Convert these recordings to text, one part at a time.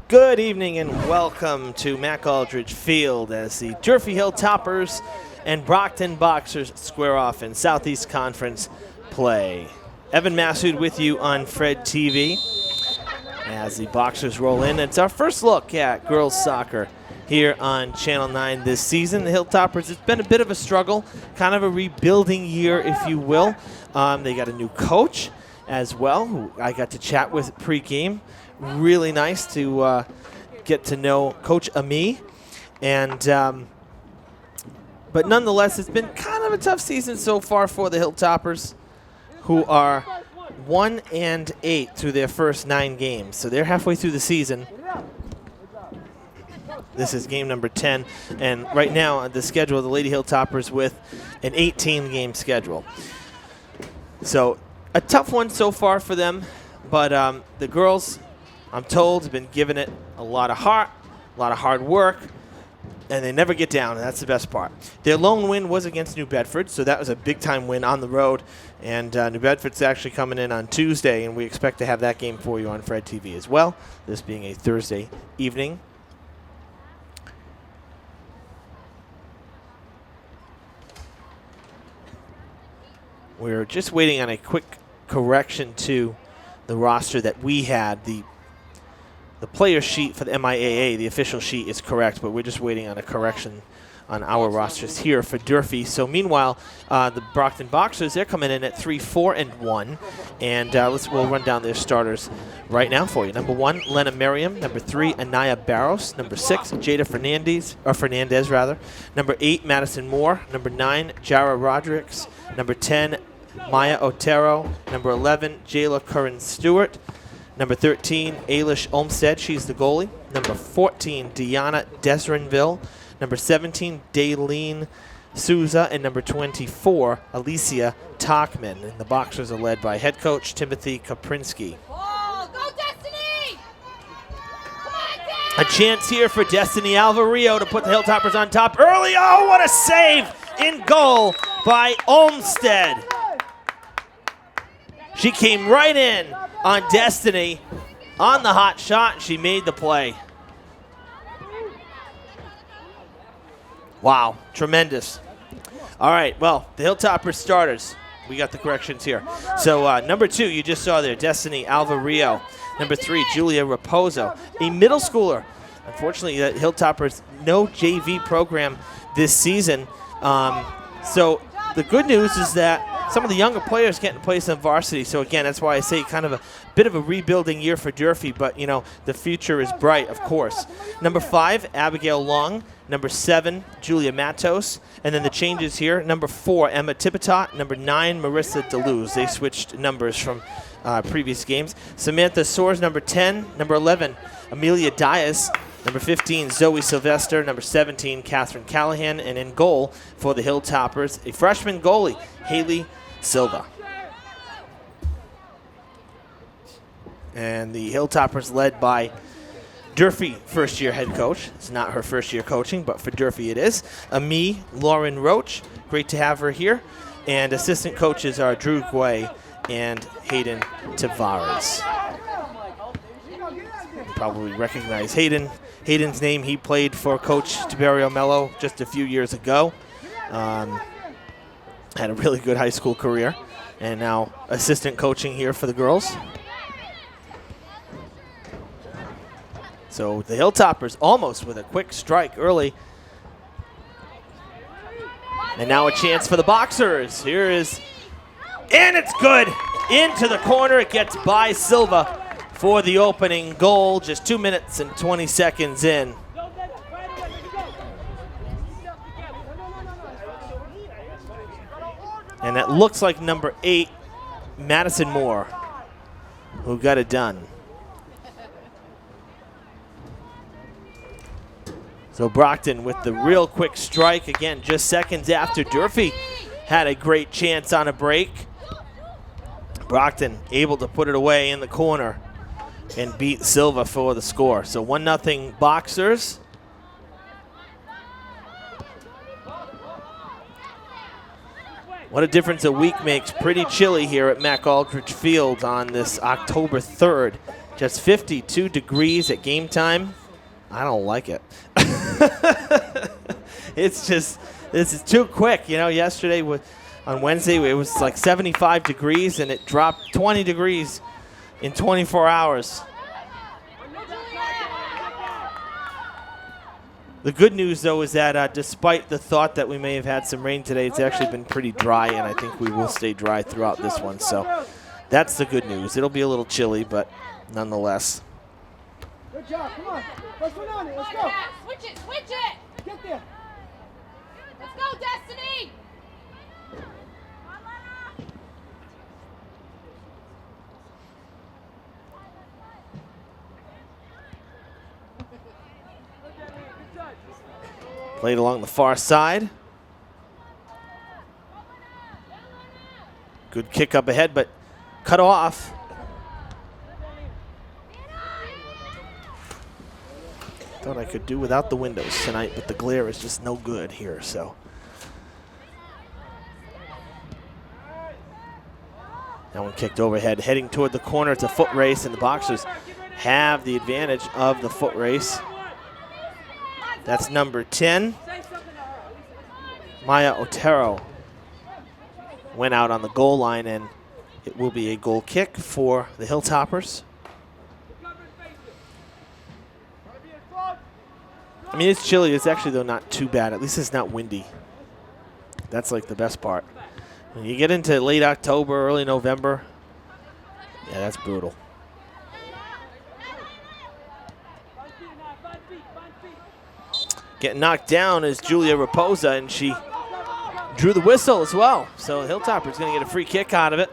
Good evening and welcome to Mac Aldridge Field as the Durfee Hilltoppers and Brockton Boxers square off in Southeast Conference play. Evan Massoud with you on Fred TV as the Boxers roll in. It's our first look at girls soccer here on Channel 9 this season. The Hilltoppers, it's been a bit of a struggle, kind of a rebuilding year, if you will. They got a new coach as well, who I got to chat with pre-game. Really nice to get to know Coach Ami. And but nonetheless, it's been kind of a tough season so far for the Hilltoppers, who are 1-8 through their first 9 games. So they're halfway through the season. This is game number 10. And right now on the schedule, the Lady Hilltoppers with an 18-game schedule. So a tough one so far for them. But the girls, I'm told, have been giving it a lot of heart, a lot of hard work, and they never get down, and that's the best part. Their lone win was against New Bedford, so that was a big-time win on the road, and New Bedford's actually coming in on Tuesday, and we expect to have that game for you on Fred TV as well, this being a Thursday evening. We're just waiting on a quick correction to the roster that we had. The player sheet for the MIAA, the official sheet, is correct, but we're just waiting on a correction on our rosters here for Durfee. So meanwhile, the Brockton Boxers, they're coming in at 3-4-1, and we'll run down their starters right now for you. Number 1, Lena Merriam. Number 3, Anaya Barros. Number 6, Jada Fernandez. Number 8, Madison Moore. Number 9, Jara Rodriguez. Number 10, Maya Otero. Number 11, Jayla Curran Stewart. Number 13, Ailish Olmstead. She's the goalie. Number 14, Deanna Desrenville. Number 17, Daylene Souza. And number 24, Alicia Talkman. And the Boxers are led by head coach Timothy Kaprinski. Oh, go Destiny! A chance here for Destiny Alvarillo to put the Hilltoppers on top early. Oh, what a save in goal by Olmstead. She came right in on Destiny on the hot shot, and she made the play. Wow, tremendous. All right, well, the Hilltoppers starters. We got the corrections here. So number 2, you just saw there, Destiny Alvarillo. Number 3, Julia Raposo, a middle schooler. Unfortunately, the Hilltoppers, no JV program this season. So the good news is that some of the younger players getting to play some varsity. So, again, that's why I say kind of a bit of a rebuilding year for Durfee. But, you know, the future is bright, of course. Number 5, Abigail Long. Number 7, Julia Matos. And then the changes here. Number 4, Emma Tipitot. Number 9, Marissa Deleuze. They switched numbers from previous games. Samantha Soares, number 10. Number 11, Amelia Dias. Number 15, Zoe Sylvester. Number 17, Catherine Callahan. And in goal for the Hilltoppers, a freshman goalie, Haley Silva. And the Hilltoppers led by Durfee first-year head coach. It's not her first year coaching, but for Durfee it is. Ami Lauren Roach. Great to have her here. And assistant coaches are Drew Guay and Hayden Tavares. Probably recognize Hayden's name. He played for Coach Tiberio Mello just a few years ago. Had a really good high school career, and now assistant coaching here for the girls. So the Hilltoppers almost with a quick strike early. And now a chance for the Boxers. Here is, and it's good. Into the corner, it gets by Silva for the opening goal, just 2 minutes and 20 seconds in. And that looks like number 8, Madison Moore, who got it done. So Brockton with the real quick strike, again, just seconds after Durfee had a great chance on a break. Brockton able to put it away in the corner and beat Silva for the score. So 1-0 Boxers. What a difference a week makes. Pretty chilly here at Mac Aldridge Field on this October 3rd Just 52 degrees at game time. I don't like it. It's just, this is too quick. You know, yesterday on Wednesday it was like 75 degrees and it dropped 20 degrees in 24 hours. The good news, though, is that despite the thought that we may have had some rain today, it's actually been pretty dry, and I think we will stay dry throughout this one. So that's the good news. It'll be a little chilly, but nonetheless. Good job. Come on. Let's win on it. Let's go. Switch it. Switch it. Get there. Let's go, Destiny. Played along the far side. Good kick up ahead, but cut off. Thought I could do without the windows tonight, but the glare is just no good here, so. That one kicked overhead, heading toward the corner. It's a foot race, and the Boxers have the advantage of the foot race. That's number 10. Maya Otero went out on the goal line, and it will be a goal kick for the Hilltoppers. I mean, it's chilly. It's actually, though, not too bad. At least it's not windy. That's like the best part. When you get into late October, early November, yeah, that's brutal. Getting knocked down is Julia Raposa, and she drew the whistle as well. So Hilltopper's going to get a free kick out of it.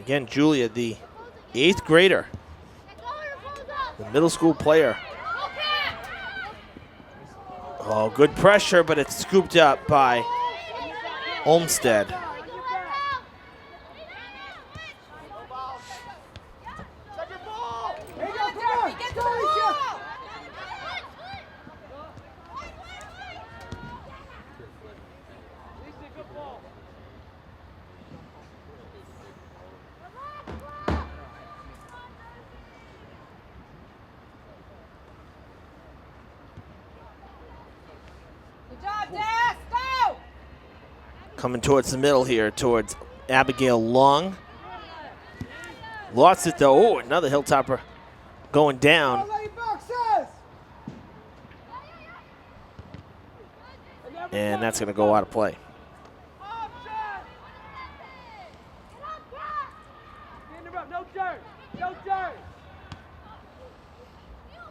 Again, Julia, the 8th grader, the middle school player. Oh, good pressure, but it's scooped up by Olmsted. Coming towards the middle here, towards Abigail Long. Lost it, though. Oh, another Hilltopper going down. And that's going to go out of play.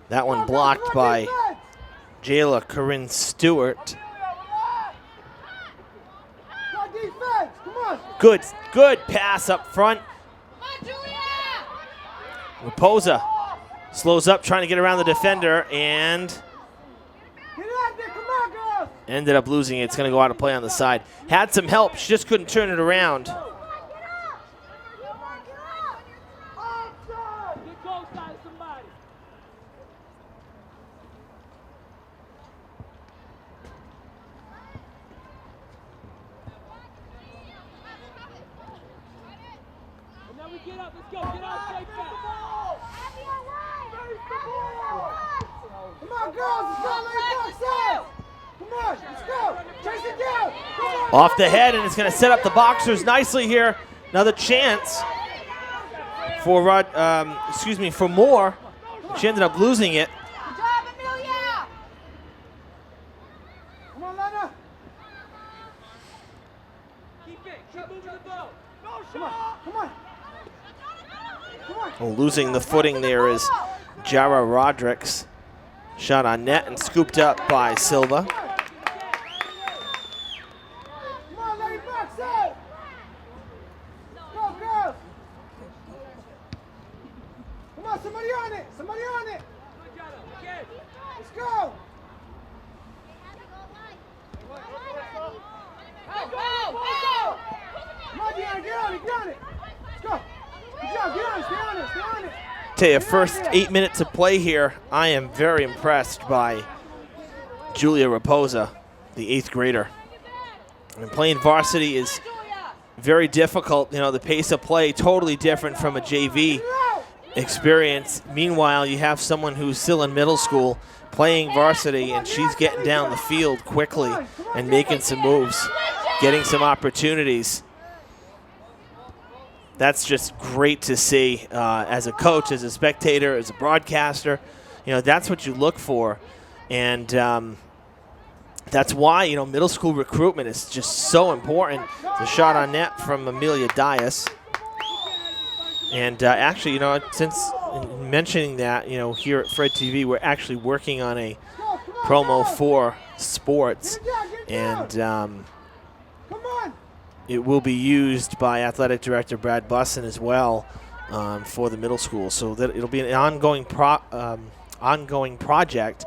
That one blocked by Jayla Corinne Stewart. Good pass up front. Raposa slows up, trying to get around the defender, and ended up losing it. It's going to go out of play on the side. Had some help. She just couldn't turn it around. Off the head, and it's going to set up the Boxers nicely here. Another chance for for Moore. She ended up losing it. Good job, Amelia. Come on, Lana. Keep moving the ball. Come on, come on. Come on. Oh, losing the footing there is Jara Rodrigues. Shot on net and scooped up by Silva. Somebody on it! Somebody on it! Let's go! Go! Come on, Deanna, get on it, get on it! Let's go! Good job, get on it, stay on it, stay on it! Tell you, first 8 minutes of play here, I am very impressed by Julia Raposa, the 8th grader. I mean, playing varsity is very difficult. You know, the pace of play totally different from a JV experience. Meanwhile, you have someone who's still in middle school playing varsity, and she's getting down the field quickly and making some moves, getting some opportunities. That's just great to see as a coach, as a spectator, as a broadcaster. You know, that's what you look for. And that's why, you know, middle school recruitment is just so important. The shot on net from Amelia Dias. And actually, you know, since mentioning that, you know, here at Fred TV, we're actually working on a promo for sports. And it will be used by Athletic Director Brad Bussin as well for the middle school. So that it'll be an ongoing project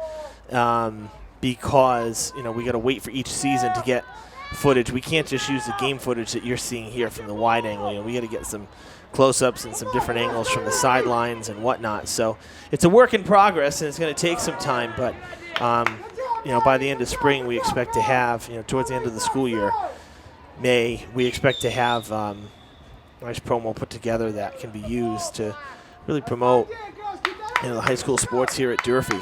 because, you know, we got to wait for each season to get footage. We can't just use the game footage that you're seeing here from the wide angle. You know, we got to get some close-ups and some different angles from the sidelines and whatnot. So it's a work in progress, and it's going to take some time. But, you know, by the end of spring, we expect to have, you know, towards the end of the school year, May, we expect to have a nice promo put together that can be used to really promote, you know, the high school sports here at Durfee.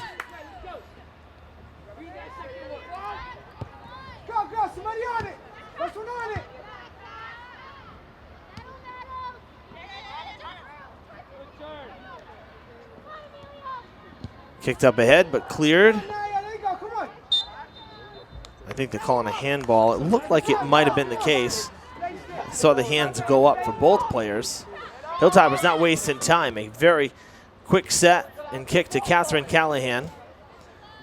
Go, somebody on it. There's one on it. Kicked up ahead, but cleared. Yeah, there you go. Come on. I think they're calling a handball. It looked like it might have been the case. I saw the hands go up for both players. Hilltopper's not wasting time. A very quick set and kick to Catherine Callahan.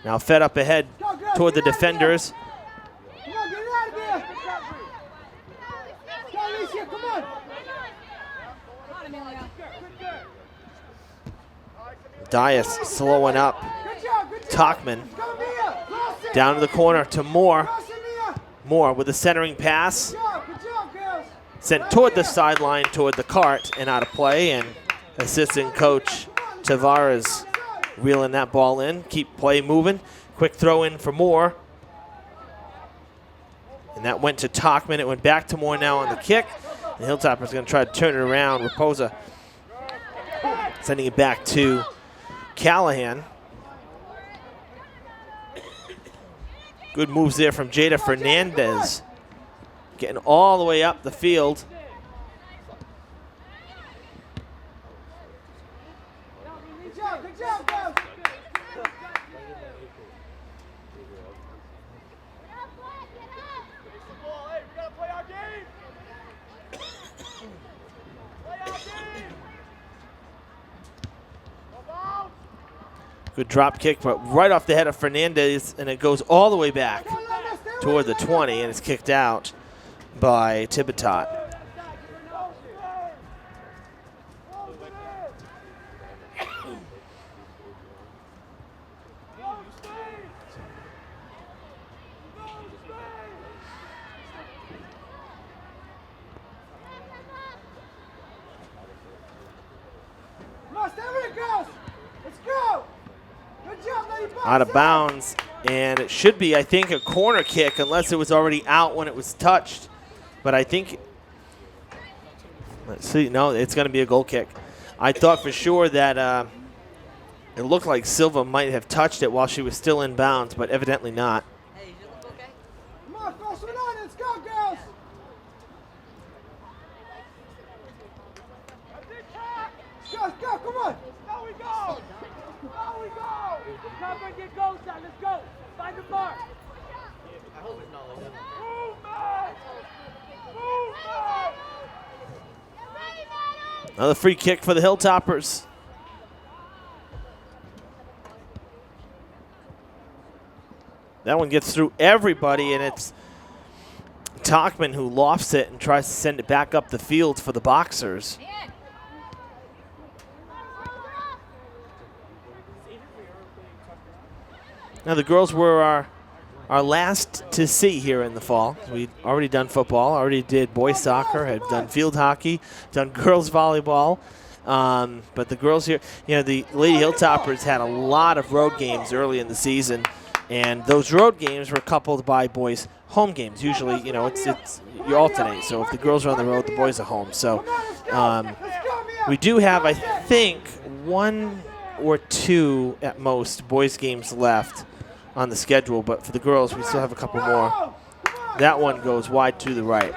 Now fed up ahead toward the defenders. Come on, get it out of there. Go, Alicia, come on. Dias slowing up. Good job, good job. Talkman Go, Mia. Cross it. down to the corner to Moore. Cross it, Mia. Moore with a centering pass. Good job, girls. Sent toward the sideline, toward the cart, and out of play. And assistant coach Tavares reeling that ball in. Keep play moving. Quick throw in for Moore. And that went to Talkman. It went back to Moore now on the kick. And Hilltopper's going to try to turn it around. Raposa sending it back to Callahan. Good moves there from Jada Fernandez. Getting all the way up the field. Good job, girls. Good drop kick, but right off the head of Fernandez, and it goes all the way back toward the 20, and it's kicked out by Tibitot. Out of bounds, and it should be, I think, a corner kick unless it was already out when it was touched. But I think, let's see, no, it's going to be a goal kick. I thought for sure that it looked like Silva might have touched it while she was still in bounds, but evidently not. Hey, you look okay? Come on, cross it on, let's go, girls. Let's go, come on. Now we go. Now we go. Cover and get goals down. Let's go. Find the mark. I hope it's not like that. Movement! Movement! Another free kick for the Hilltoppers. That one gets through everybody, and it's Talkman who lofts it and tries to send it back up the field for the Boxers. Now the girls were our last to see here in the fall. We'd already done football, already did boys soccer, had done field hockey, done girls volleyball. But the girls here, you know, the Lady Hilltoppers had a lot of road games early in the season. And those road games were coupled by boys' home games. Usually, you know, it's you alternate. So if the girls are on the road, the boys are home. So we do have, I think, 1 or 2 at most boys' games left on the schedule. But for the girls, we still have a couple more. That one goes wide to the right.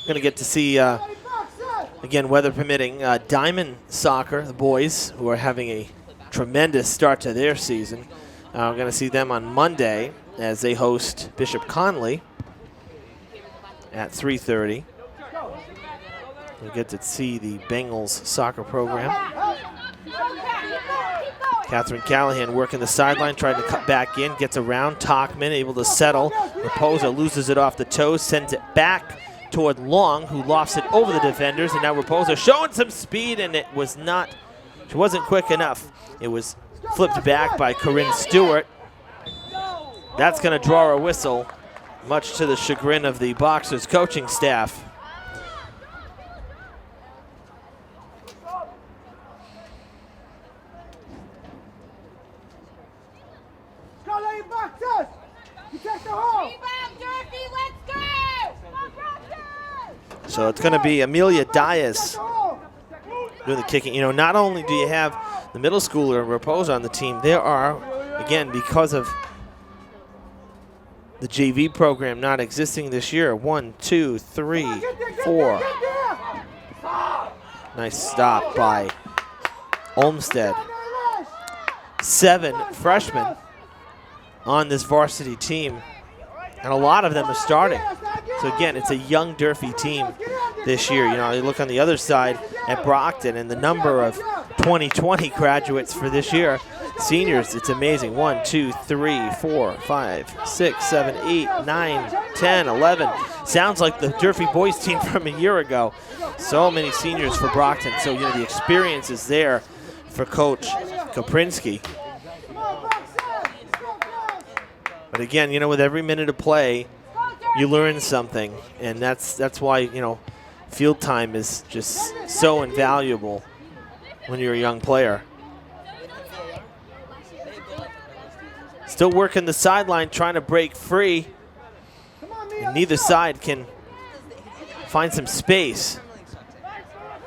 Going to get to see, again, weather permitting, Diamond Soccer, the boys, who are having a tremendous start to their season. We're going to see them on Monday as they host Bishop Conley at 3:30. We'll get to see the Bengals soccer program. Catherine Callahan working the sideline, trying to cut back in, gets around. Talkman able to settle. Raposa loses it off the toes, sends it back toward Long, who lofts it over the defenders. And now Raposa showing some speed, and it was not, she wasn't quick enough. It was flipped back by Corinne Stewart. That's going to draw a whistle, much to the chagrin of the Boxers coaching staff. Go, Lady Boxers! You take the hole! Rebound, Durfee, let's go! Come on, Brockton! So it's going to be Amelia Dias doing the kicking. You know, not only do you have the middle schooler Raposa on the team, there are, again, because of the JV program not existing this year, 1, 2, 3, 4. Nice stop by Olmsted. 7 freshmen on this varsity team, and a lot of them are starting. So again, it's a young Durfee team this year. You know, you look on the other side at Brockton and the number of 2020 graduates for this year, seniors, it's amazing. 1, 2, 3, 4, 5, 6, 7, 8, 9, 10, 11. Sounds like the Durfee boys team from a year ago. So many seniors for Brockton. So, you know, the experience is there for Coach Koprinski. But again, you know, with every minute of play, you learn something, and that's why, you know, field time is just so invaluable when you're a young player. Still working the sideline, trying to break free. And neither side can find some space.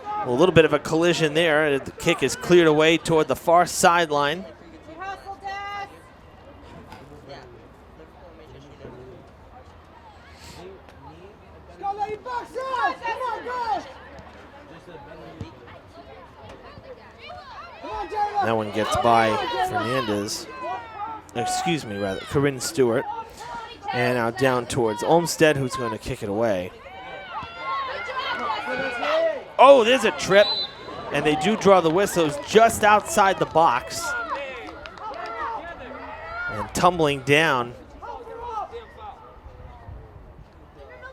Well, a little bit of a collision there. The kick is cleared away toward the far sideline. That one gets by Fernandez. Excuse me, rather, Corinne Stewart. And now down towards Olmsted, who's going to kick it away. Oh, there's a trip. And they do draw the whistles just outside the box. And tumbling down.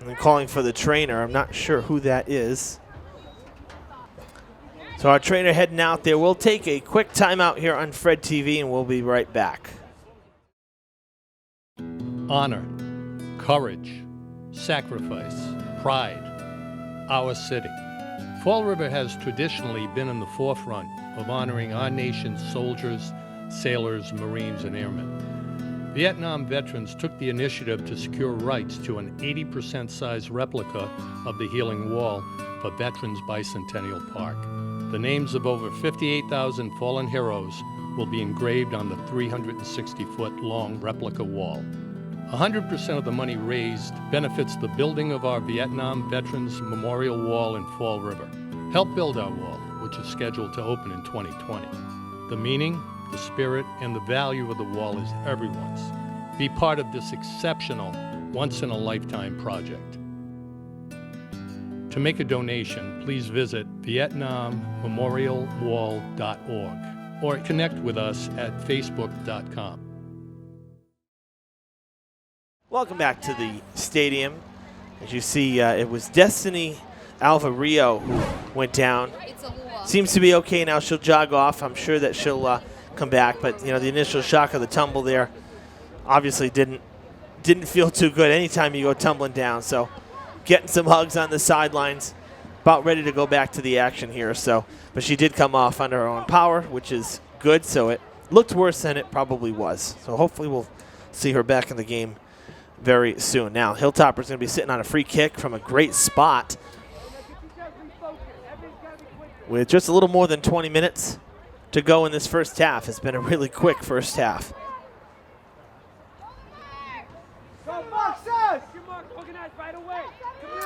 And then calling for the trainer. I'm not sure who that is. So our trainer heading out there. We'll take a quick timeout here on Fred TV, and we'll be right back. Honor, courage, sacrifice, pride, our city. Fall River has traditionally been in the forefront of honoring our nation's soldiers, sailors, Marines, and airmen. Vietnam veterans took the initiative to secure rights to an 80% size replica of the Healing Wall for Veterans Bicentennial Park. The names of over 58,000 fallen heroes will be engraved on the 360-foot long replica wall. 100% of the money raised benefits the building of our Vietnam Veterans Memorial Wall in Fall River. Help build our wall, which is scheduled to open in 2020. The meaning, the spirit, and the value of the wall is everyone's. Be part of this exceptional, once-in-a-lifetime project. To make a donation, please visit VietnamMemorialWall.org or connect with us at Facebook.com. Welcome back to the stadium. As you see, it was Destiny Alvarillo who went down. Seems to be okay now. She'll jog off. I'm sure that she'll come back. But, you know, the initial shock of the tumble there obviously didn't feel too good anytime you go tumbling down. So getting some hugs on the sidelines, about ready to go back to the action here. So, but she did come off under her own power, which is good. So it looked worse than it probably was. So hopefully we'll see her back in the game very soon. Now, Hilltopper's going to be sitting on a free kick from a great spot with just a little more than 20 minutes to go in this first half. It's been a really quick first half.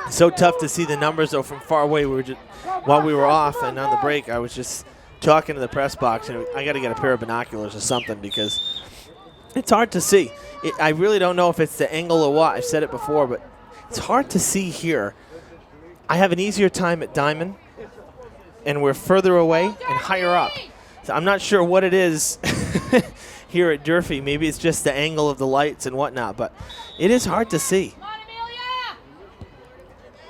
So tough to see the numbers, though, from far away. While we were off and on the break, I was just talking to the press box, and I got to get a pair of binoculars or something because it's hard to see. I really don't know if it's the angle or what. I've said it before, but it's hard to see here. I have an easier time at Diamond, and we're further away and higher up. So I'm not sure what it is here at Durfee. Maybe it's just the angle of the lights and whatnot, but it is hard to see.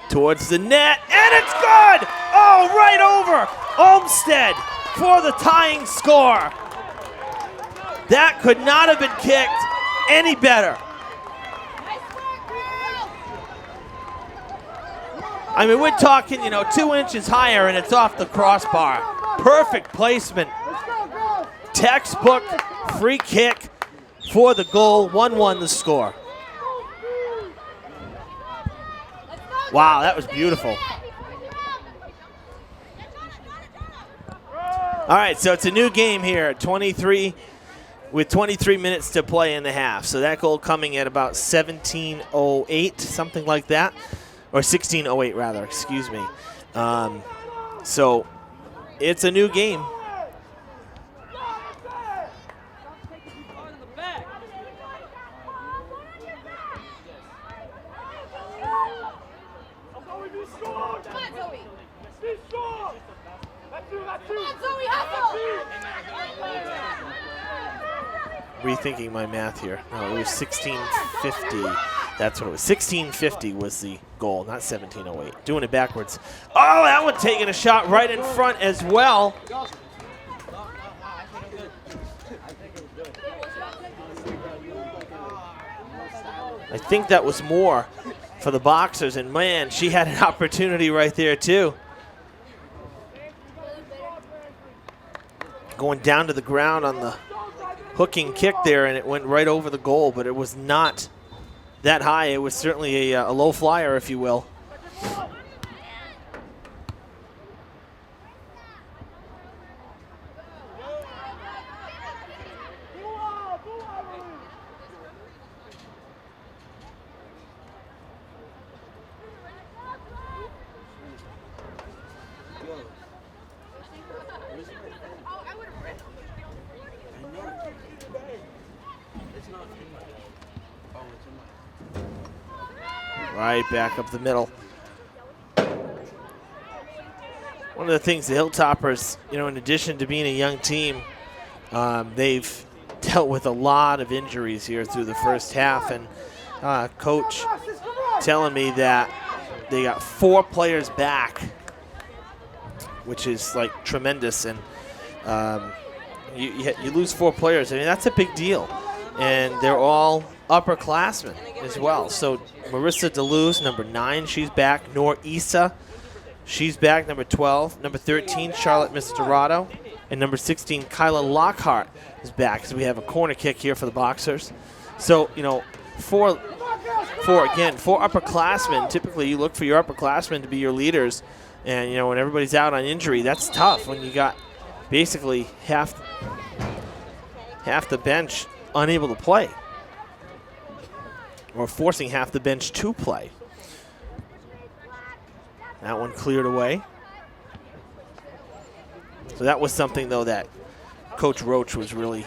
Towards the net, and it's good! Oh, right over Olmsted for the tying score. That could not have been kicked any better. I mean, we're talking, 2 inches higher, and it's off the crossbar. Perfect placement. Textbook free kick for the goal. 1-1 the score. Wow, that was beautiful. All right, so it's a new game here, 23 minutes to play in the half. So that goal coming at about 17:08, something like that, or 16:08 rather, excuse me. So it's a new game. Rethinking my math here. No, it was 1650. That's what it was. 1650 was the goal, not 1708. Doing it backwards. Oh, that one taking a shot right in front as well. I think that was more for the Boxers, and man, she had an opportunity right there too. Going down to the ground on the hooking kick there, and it went right over the goal, but it was not that high. It was certainly a low flyer, if you will. Right back up the middle. One of the things the Hilltoppers, in addition to being a young team, they've dealt with a lot of injuries here through the first half, and coach telling me that they got 4 players back, which is like tremendous, and you lose 4 players. I mean, that's a big deal, and they're all upperclassmen as well. So Marissa DeLuz, number 9, she's back. Nor Issa, she's back, number 12. Number 13, Charlotte Misturado. And number 16, Kyla Lockhart is back. So we have a corner kick here for the Boxers. So, 4 upperclassmen. Typically, you look for your upperclassmen to be your leaders. And, when everybody's out on injury, that's tough when you got basically half the bench unable to play, or forcing half the bench to play. That one cleared away. So that was something, though, that Coach Roach was really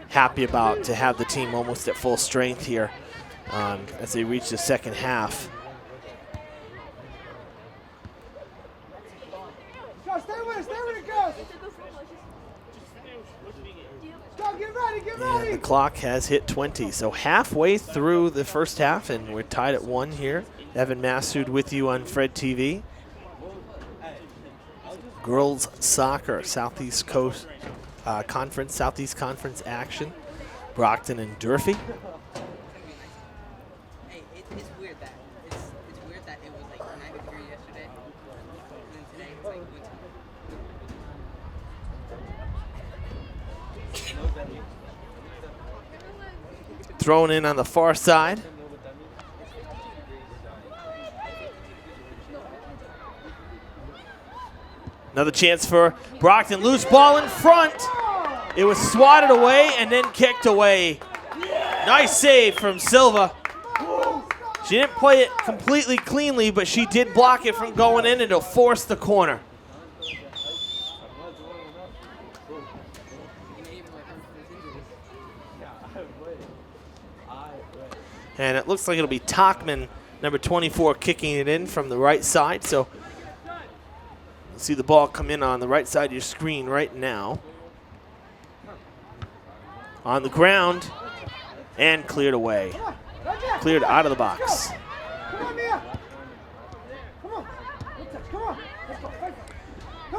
happy about, to have the team almost at full strength here as they reach the second half. Stay with it, girls. Get ready. And the clock has hit 20, so halfway through the first half, and we're tied at 1 here. Evan Massoud with you on Fred TV. Girls soccer, Southeast Coast Conference, Southeast Conference action. Brockton and Durfee. Hey, it's weird that it was like 9 degrees yesterday, and then today it's like winter. thrown in on the far side. Another chance for Brockton. Loose ball in front. It was swatted away and then kicked away. Nice save from Silva. She didn't play it completely cleanly, but she did block it from going in, and it'll force the corner. And it looks like it'll be Tachman, number 24, kicking it in from the right side. So you'll see the ball come in on the right side of your screen right now. On the ground and cleared away. Cleared out of the box.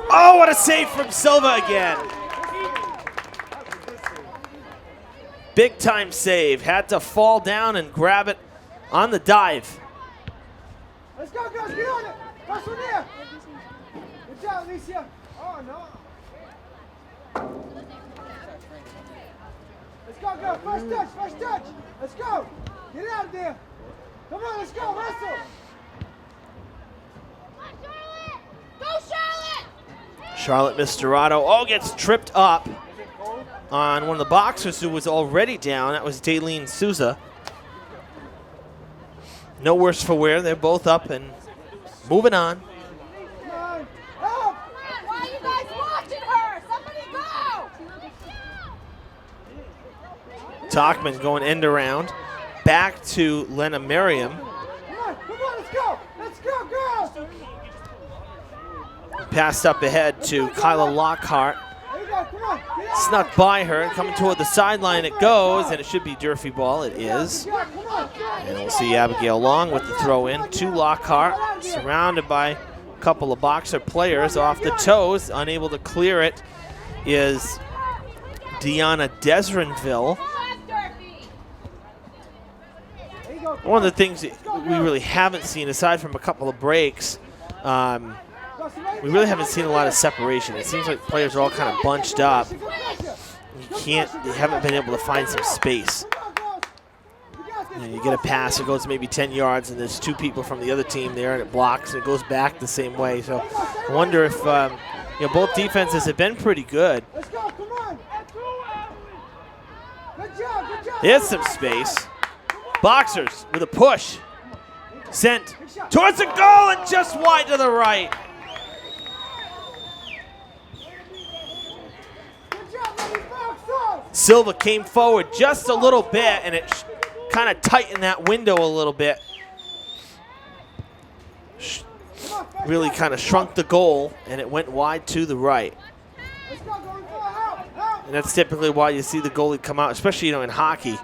Oh, what a save from Silva again. Big time save. Had to fall down and grab it on the dive. Let's go, girls. Get on it. First one there. Good job, Alicia. Oh, no. Let's go, girl. First touch. First touch. Let's go. Get out of there. Come on, let's go. Wrestle. Go, Charlotte! Charlotte Misturado. Oh, gets tripped up on one of the boxers who was already down. That was Daylene Souza. No worse for wear. They're both up and moving on. Come on. Help. Why are you guys watching her? Somebody go! Tachman going end around. Back to Lena Merriam. Come on, let's go. Let's go, girls. Passed up ahead to Kyla Lockhart. There you go. Come on. Get out. Snuck by her and coming toward the sideline it goes, and it should be Durfee ball. It is. Come on. And we'll see Abigail Long with the throw in to Lockhart, surrounded by a couple of boxer players off the toes. Unable to clear it is Deanna Desrenville. One of the things that we really haven't seen, aside from a couple of breaks, we really haven't seen a lot of separation. It seems like players are all kind of bunched up. You haven't been able to find some space. You get a pass, it goes maybe 10 yards, and there's two people from the other team there, and it blocks, and it goes back the same way. So I wonder if both defenses have been pretty good. Let's go. Come on. Good job. Good job. There's some space. Boxers with a push. Sent towards the goal and just wide to the right. Good job, lady. Box. Silva came forward just a little bit, and it kind of tightened that window a little bit. Really kind of shrunk the goal, and it went wide to the right. Let's go. Going for help. And that's typically why you see the goalie come out, especially in hockey.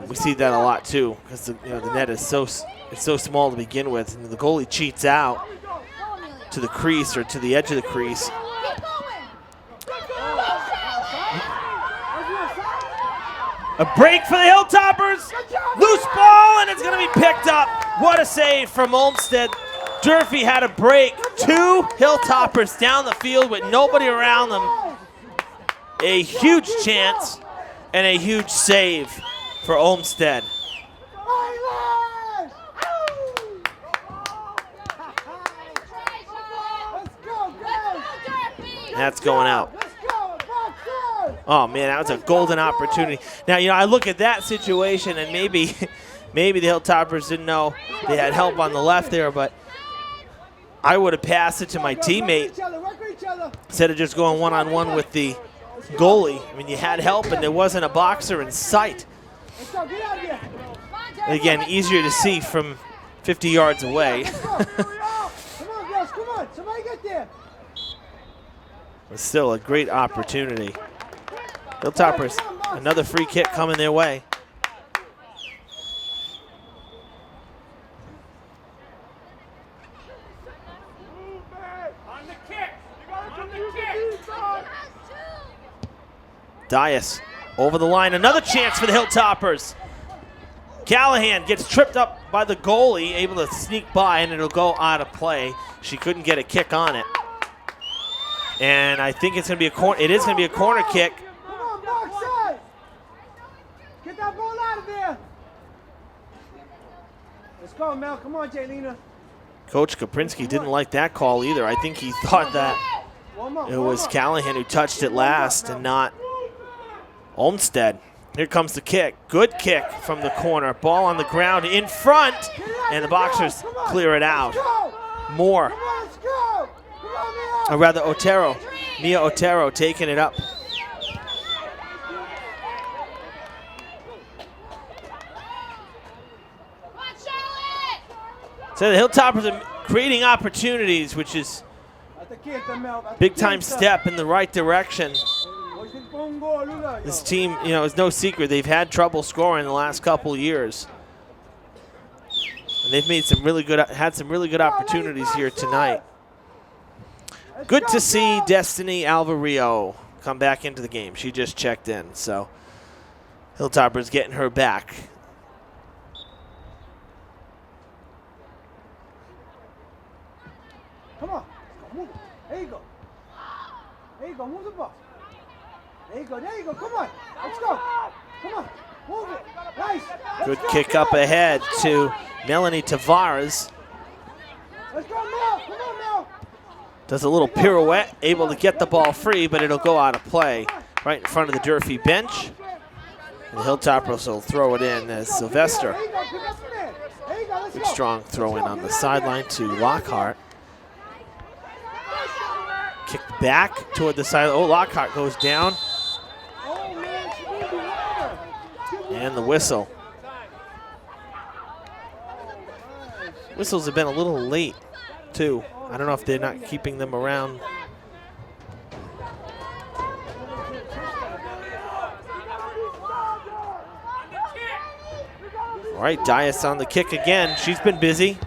We see that a lot too, because the net is so small to begin with, and the goalie cheats out to the crease or to the edge of the crease. A break for the Hilltoppers. Loose ball, and it's going to be picked up. What a save from Olmsted. Durfee had a break. Two Hilltoppers down the field with nobody around them. A huge chance and a huge save for Olmsted. That's going out. Oh man, that was a golden opportunity. Now, I look at that situation, and maybe the Hilltoppers didn't know they had help on the left there, but I would have passed it to my teammate instead of just going one-on-one with the goalie. I mean, you had help, and there wasn't a boxer in sight. And again, easier to see from 50 yards away. Come on, girls, come on. Somebody get there. But still a great opportunity. Hilltoppers, another free kick coming their way. Dias over the line, another chance for the Hilltoppers. Callahan gets tripped up by the goalie, able to sneak by, and it'll go out of play. She couldn't get a kick on it. And I think it's going to be it is going to be a corner kick. Come on, box side. Get that ball out of there. Let's go, Mel. Come on, Jaylina. Coach Kaprinsky didn't like that call either. I think he thought that One more. it was Callahan who touched it last and not Olmstead. Here comes the kick. Good kick from the corner. Ball on the ground in front, and the Boxers clear it out. Moore, Come on, let's go. Come on, Mel. or rather Otero. Mia Otero taking it up. So the Hilltoppers are creating opportunities, which is a big-time step in the right direction. This team, you know, is no secret. They've had trouble scoring the last couple years. And they've made some really good, had some really good opportunities here tonight. Good to see Destiny Alvarillo come back into the game. She just checked in, so Hilltoppers getting her back. Come on. Move it. There you go. There you go. Move the ball. There you go. There you go. Come on. Let's go. Come on. Move it. Nice. Good kick up ahead to Melanie Tavares. Let's go, Mel. Come on, Mel. Does a little pirouette, able to get the ball free, but it'll go out of play right in front of the Durfee bench. And the Hilltoppers will throw it in as Sylvester. There you go. Pick up from there. There you go. Let's Good go. strong throw in on the sideline to Lockhart. Kick back toward the side. Oh, Lockhart goes down. Oh, man. She moved it over. And the whistle. Whistles have been a little late, too. I don't know if they're not keeping them around. All right, Dias on the kick again. She's been busy.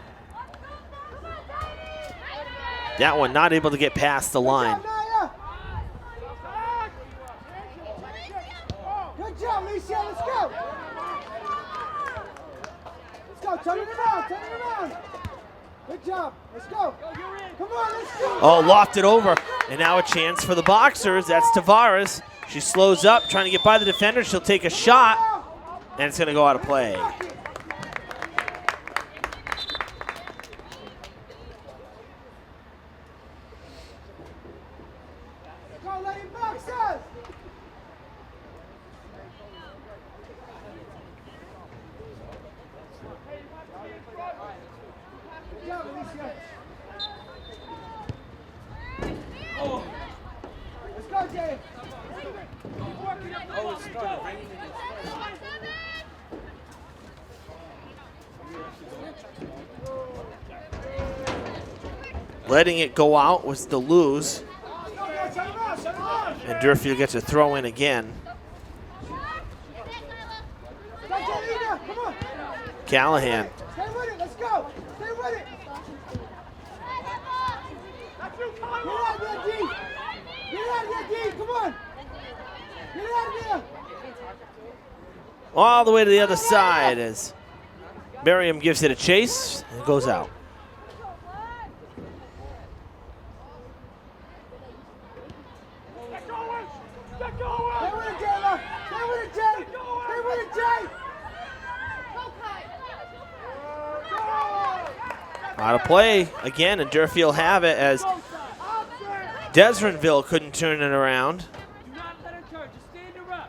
That one not able to get past the line. Good job, Alicia. Let's go. Let's go. Turn it around. Turn it around. Good job. Let's go. Come on, let's go. Oh, lofted over. And now a chance for the Boxers. That's Tavares. She slows up, trying to get by the defender. She'll take a shot, and it's going to go out of play. Go, Lady Boxers. Good job, Alicia. Let's go, Jay. Oh, it's started raining. Letting it go out was the lose. And Durfee will get to throw in again. Go, Jaylina. Come on. Callahan. Stay with it. Let's go. Stay with it. Get out of there, D. Get out of there, D. Come on. Get out of there. All the way to the other side as Merriam gives it a chase and goes out. Stay with it, Jayla. Stay with it, Jay. Stay with it, Jay. Out of play again, and Durfee will have it as Deserinville couldn't turn it around. Do not let her turn. Just stay in the rough.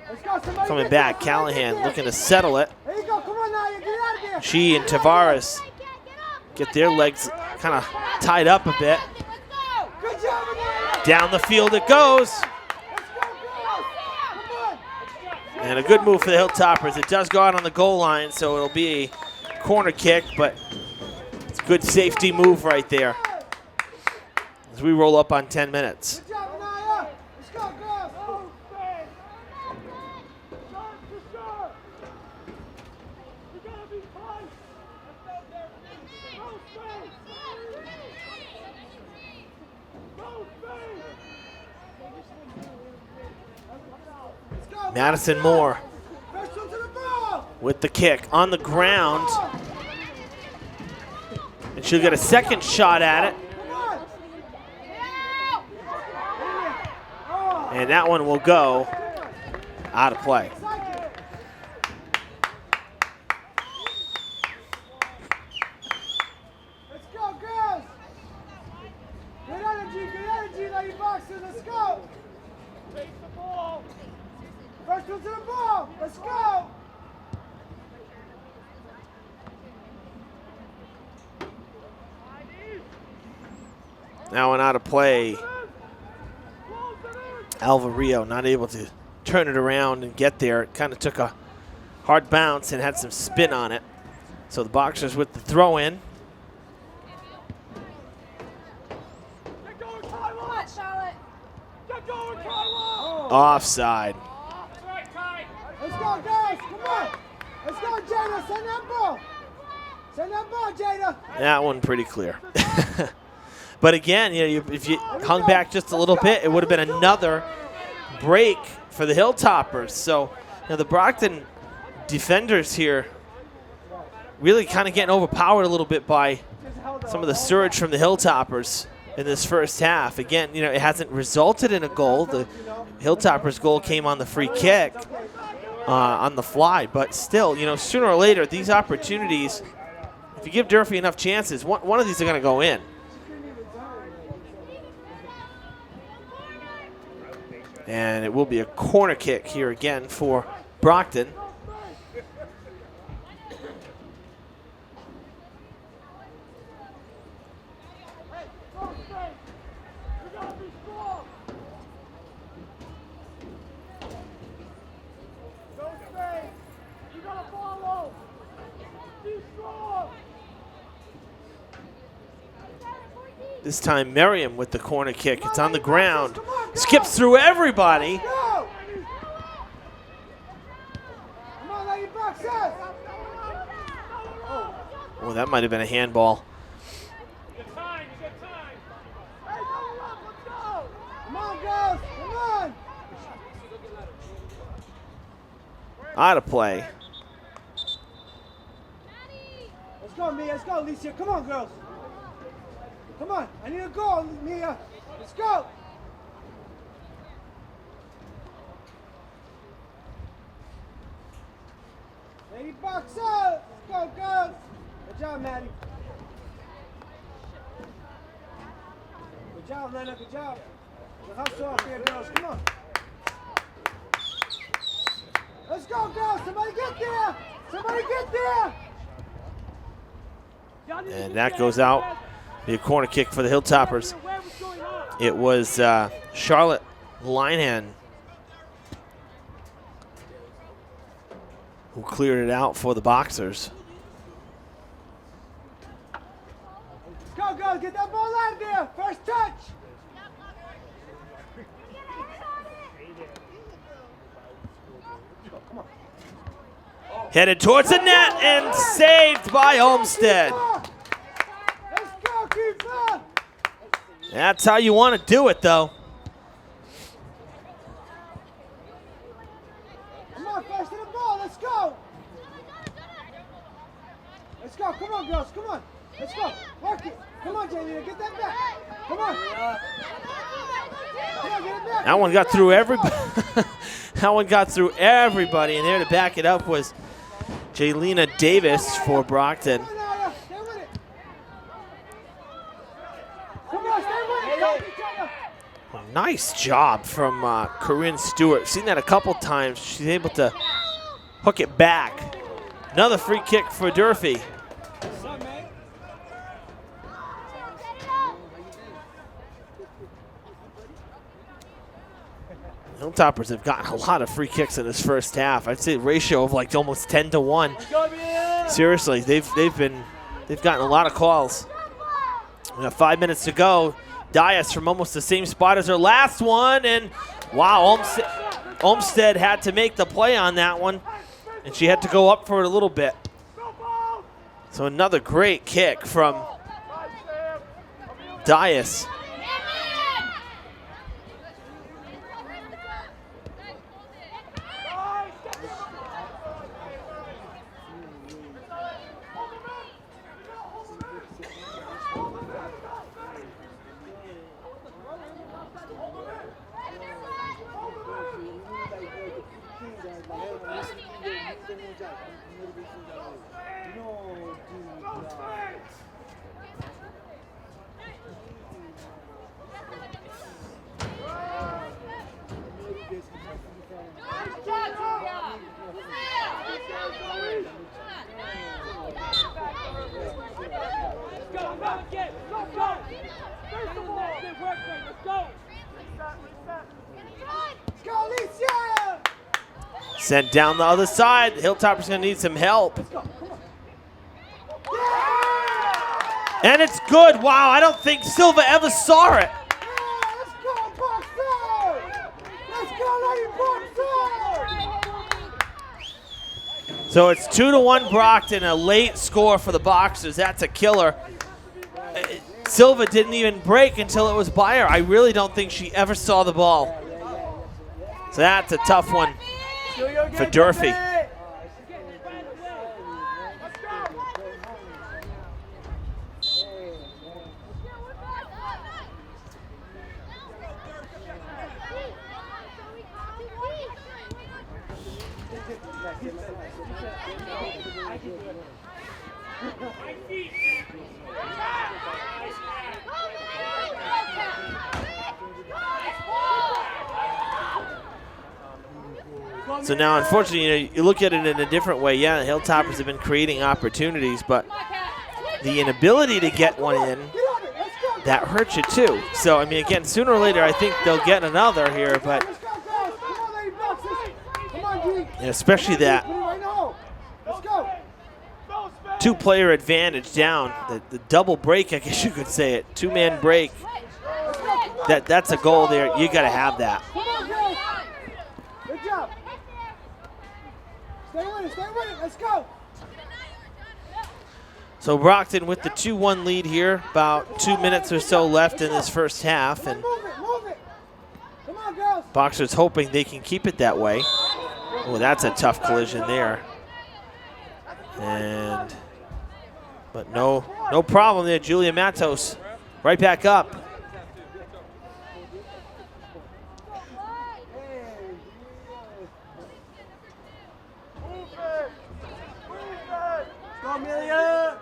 Let's go. Somebody Coming get back, there. Somebody Callahan get there. looking to settle it. There you go. Come on now. You get out of there. She and Tavares get their legs kind of tied up a bit. Good job, Amanda. Down the field it goes. Let's go, girls. Come on. And a good move for the Hilltoppers. It does go out on the goal line, so it'll be a corner kick, but it's a good safety move right there as we roll up on 10 minutes. Good job, Anaya. Let's go, girls. Madison Moore First one to the ball. with the kick on the ground. And she'll get a second shot at it. Come on. And that one will go out of play. Richie, lady boxer, let's go. Face the ball. First one to the ball, let's go. That one out of play. Alvarillo not able to turn it around and get there. It kind of took a hard bounce and had some spin on it. So the Boxers with the throw in. Get going, Kyla. Come on, Charlotte. Get going, Kyla. Offside. That's right, Kai. Let's go, guys, come on. Let's go, Jada, send that ball. Send that ball, Jada. That one pretty clear. But again, you know, if you hung back just a little bit, it would have been another break for the Hilltoppers. So, you know, the Brockton defenders here really kind of getting overpowered a little bit by some of the surge from the Hilltoppers in this first half. Again, you know, it hasn't resulted in a goal. The Hilltoppers' goal came on the free kick on the fly. But still, you know, sooner or later, these opportunities, if you give Durfee enough chances, one of these are going to go in. And it will be a corner kick here again for Brockton. This time Merriam with the corner kick. It's on the ground. Skips through everybody. Go. Come on, lady boxers. Oh, that might have been a handball. Good time, good time. Come on, girls, come on. Out of play. Let's go, Mia, let's go, Alicia. Come on, girls. Come on, I need a goal, Mia. Let's go. Lady boxer. Let's go, girls. Good job, Maddie. Good job, Lena. Good job. The hustle up here, girls. Come on. Let's go, girls. Somebody get there. Somebody get there. And that goes out. Be a corner kick for the Hilltoppers. It was Charlotte Linehan who cleared it out for the Boxers. Go, girls. Get that ball out of there. First touch. Headed towards the net and saved by Olmsted. Let's go, keeper. That's how you want to do it, though. Come on, first to the ball. Let's go. Let's go. Come on, girls. Come on. Let's go. Work it. Come on, Jaylina. Get that back. Come on. Come on, get it back. That one got through everybody. That one got through everybody, and there to back it up was Jaylina Davis for Brockton. Stay with it. Come on, stay with it. Help each other. Nice job from Corinne Stewart. Seen that a couple times. She's able to hook it back. Another free kick for Durfee. What's up, man? Hilltoppers have gotten a lot of free kicks in this first half. I'd say a ratio of like almost 10 to 1. Seriously, they've gotten a lot of calls. We got 5 minutes to go. Dias from almost the same spot as her last one, and wow, Olmsted had to make the play on that one, and she had to go up for it a little bit. So another great kick from Dias. Sent down the other side. Hilltopper's going to need some help. And it's good. Wow, I don't think Silva ever saw it. Let's go, Brockton! Let's go, Lady Brockton! So it's 2-1 Brockton, a late score for the Boxers. That's a killer. Silva didn't even break until it was by her. I really don't think she ever saw the ball. So that's a tough one for Durfee. So now, unfortunately, you look at it in a different way. Yeah, the Hilltoppers have been creating opportunities, but the inability to get one in, that hurts you too. So, I mean, again, sooner or later, I think they'll get another here, but especially that two-player advantage down, the double break, I guess you could say it, two-man break. That's a goal there. You got to have that. Good job. Stay with it, let's go. So Brockton with the 2-1 lead here, about 2 minutes or so left in this first half, and Move it. Come on, girls. Boxers hoping they can keep it that way. Oh, that's a tough collision there. But no problem there. Julia Matos right back up. Go, Amelia.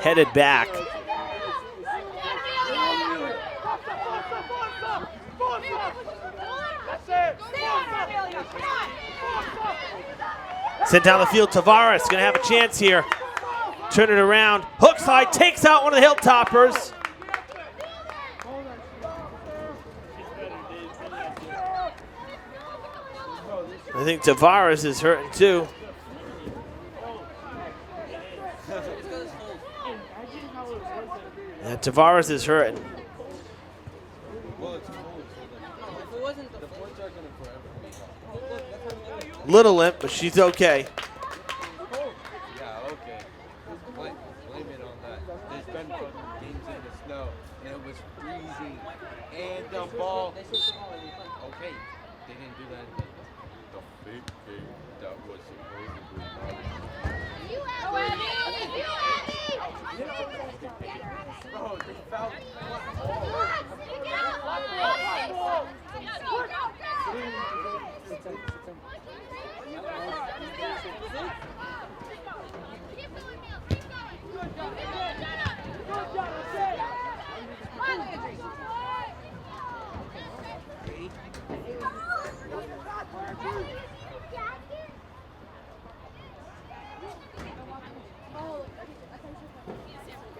Headed back. Sent down the field, Tavares gonna have a chance here. Turn it around, hook side, takes out one of the Hilltoppers. I think Tavares is hurting too. Yeah, Tavares is hurting. Little limp, but she's okay. Yeah, okay. Blame it on that. There's been games in the snow, and it was freezing. And the ball. Okay, they didn't do that. The big game that was supposedly Bro, they fouled.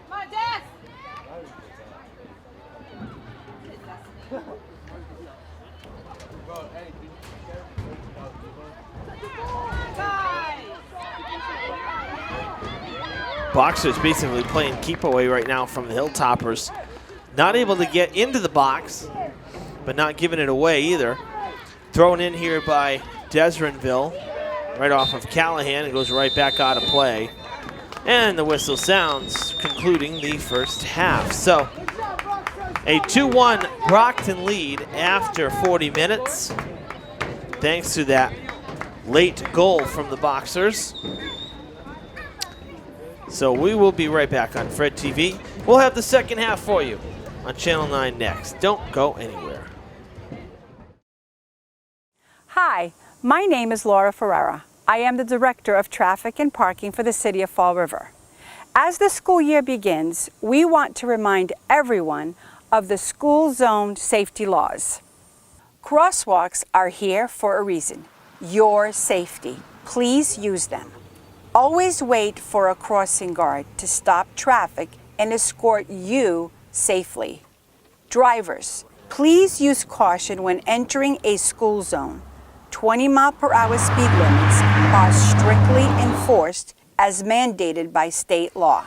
My desk! Bro, hey, did you Boxers basically playing keep away right now from the Hilltoppers. Not able to get into the box, but not giving it away either. Thrown in here by Deserinville, right off of Callahan. It goes right back out of play. And the whistle sounds, concluding the first half. So a 2-1 Brockton lead after 40 minutes, thanks to that late goal from the Boxers. So we will be right back on Fred TV. We'll have the second half for you on Channel 9 next. Don't go anywhere. Hi, my name is Laura Ferreira. I am the Director of Traffic and Parking for the City of Fall River. As the school year begins, we want to remind everyone of the school zone safety laws. Crosswalks are here for a reason, your safety. Please use them. Always wait for a crossing guard to stop traffic and escort you safely. Drivers, Please use caution when entering a school zone. 20-mile-per-hour speed limits are strictly enforced as mandated by state law.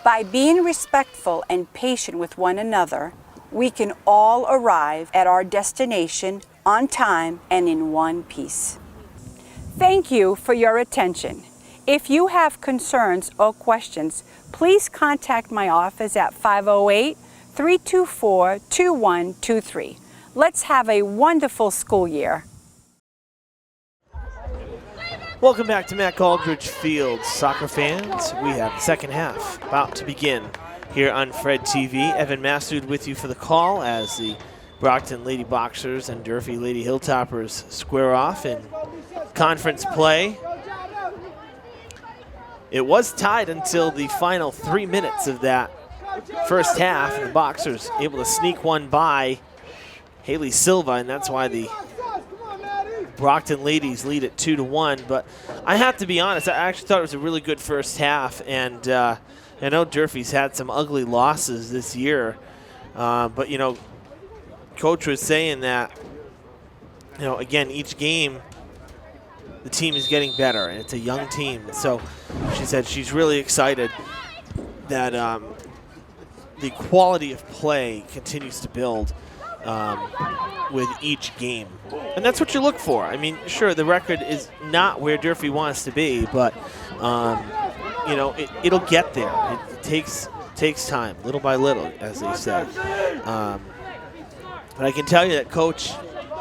By being respectful and patient with one another, we can all arrive at our destination on time and in one piece. Thank you for your attention. If you have concerns or questions, please contact my office at 508-324-2123. Let's have a wonderful school year. Welcome back to Mac Aldridge Field, soccer fans. We have the second half about to begin here on Fred TV. Evan Massoud with you for the call as the Brockton Lady Boxers and Durfee Lady Hilltoppers square off in conference play. It was tied until the final 3 minutes of that first half, and the Boxers able to sneak one by Haley Silva, and that's why the Brockton ladies lead at 2-1. But I have to be honest, I actually thought it was a really good first half, and I know Durfee's had some ugly losses this year, but you know, Coach was saying that, you know, again, each game the team is getting better, and it's a young team. So she said she's really excited that the quality of play continues to build with each game. And that's what you look for. I mean, sure, the record is not where Durfee wants to be, but, you know, it'll get there. It takes time, little by little, as they say. But I can tell you that Coach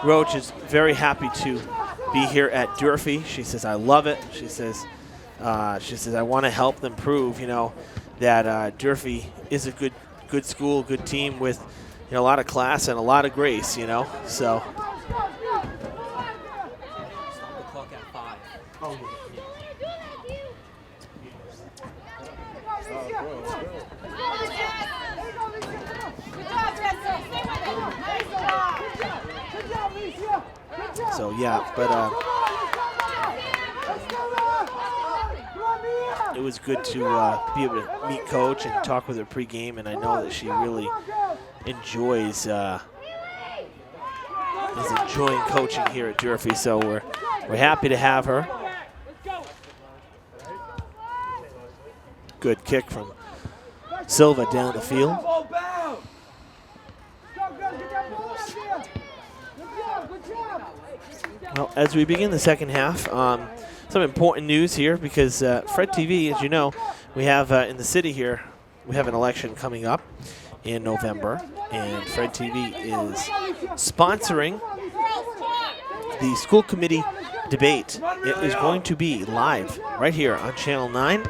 Roach is very happy to be here at Durfee. She says, I love it. She says, I want to help them prove, you know, that Durfee is a good school, good team with, you know, a lot of class and a lot of grace, you know. So. Stop the clock at 5. Oh, So yeah, but it was good to be able to meet Coach and talk with her pregame, and I know that she really enjoys is enjoying coaching here at Durfee. So we're happy to have her. Good kick from Silva down the field. Well, as we begin the second half, some important news here because Fred TV, as you know, we have in the city here, we have an election coming up in November, and Fred TV is sponsoring the school committee debate. It is going to be live right here on Channel 9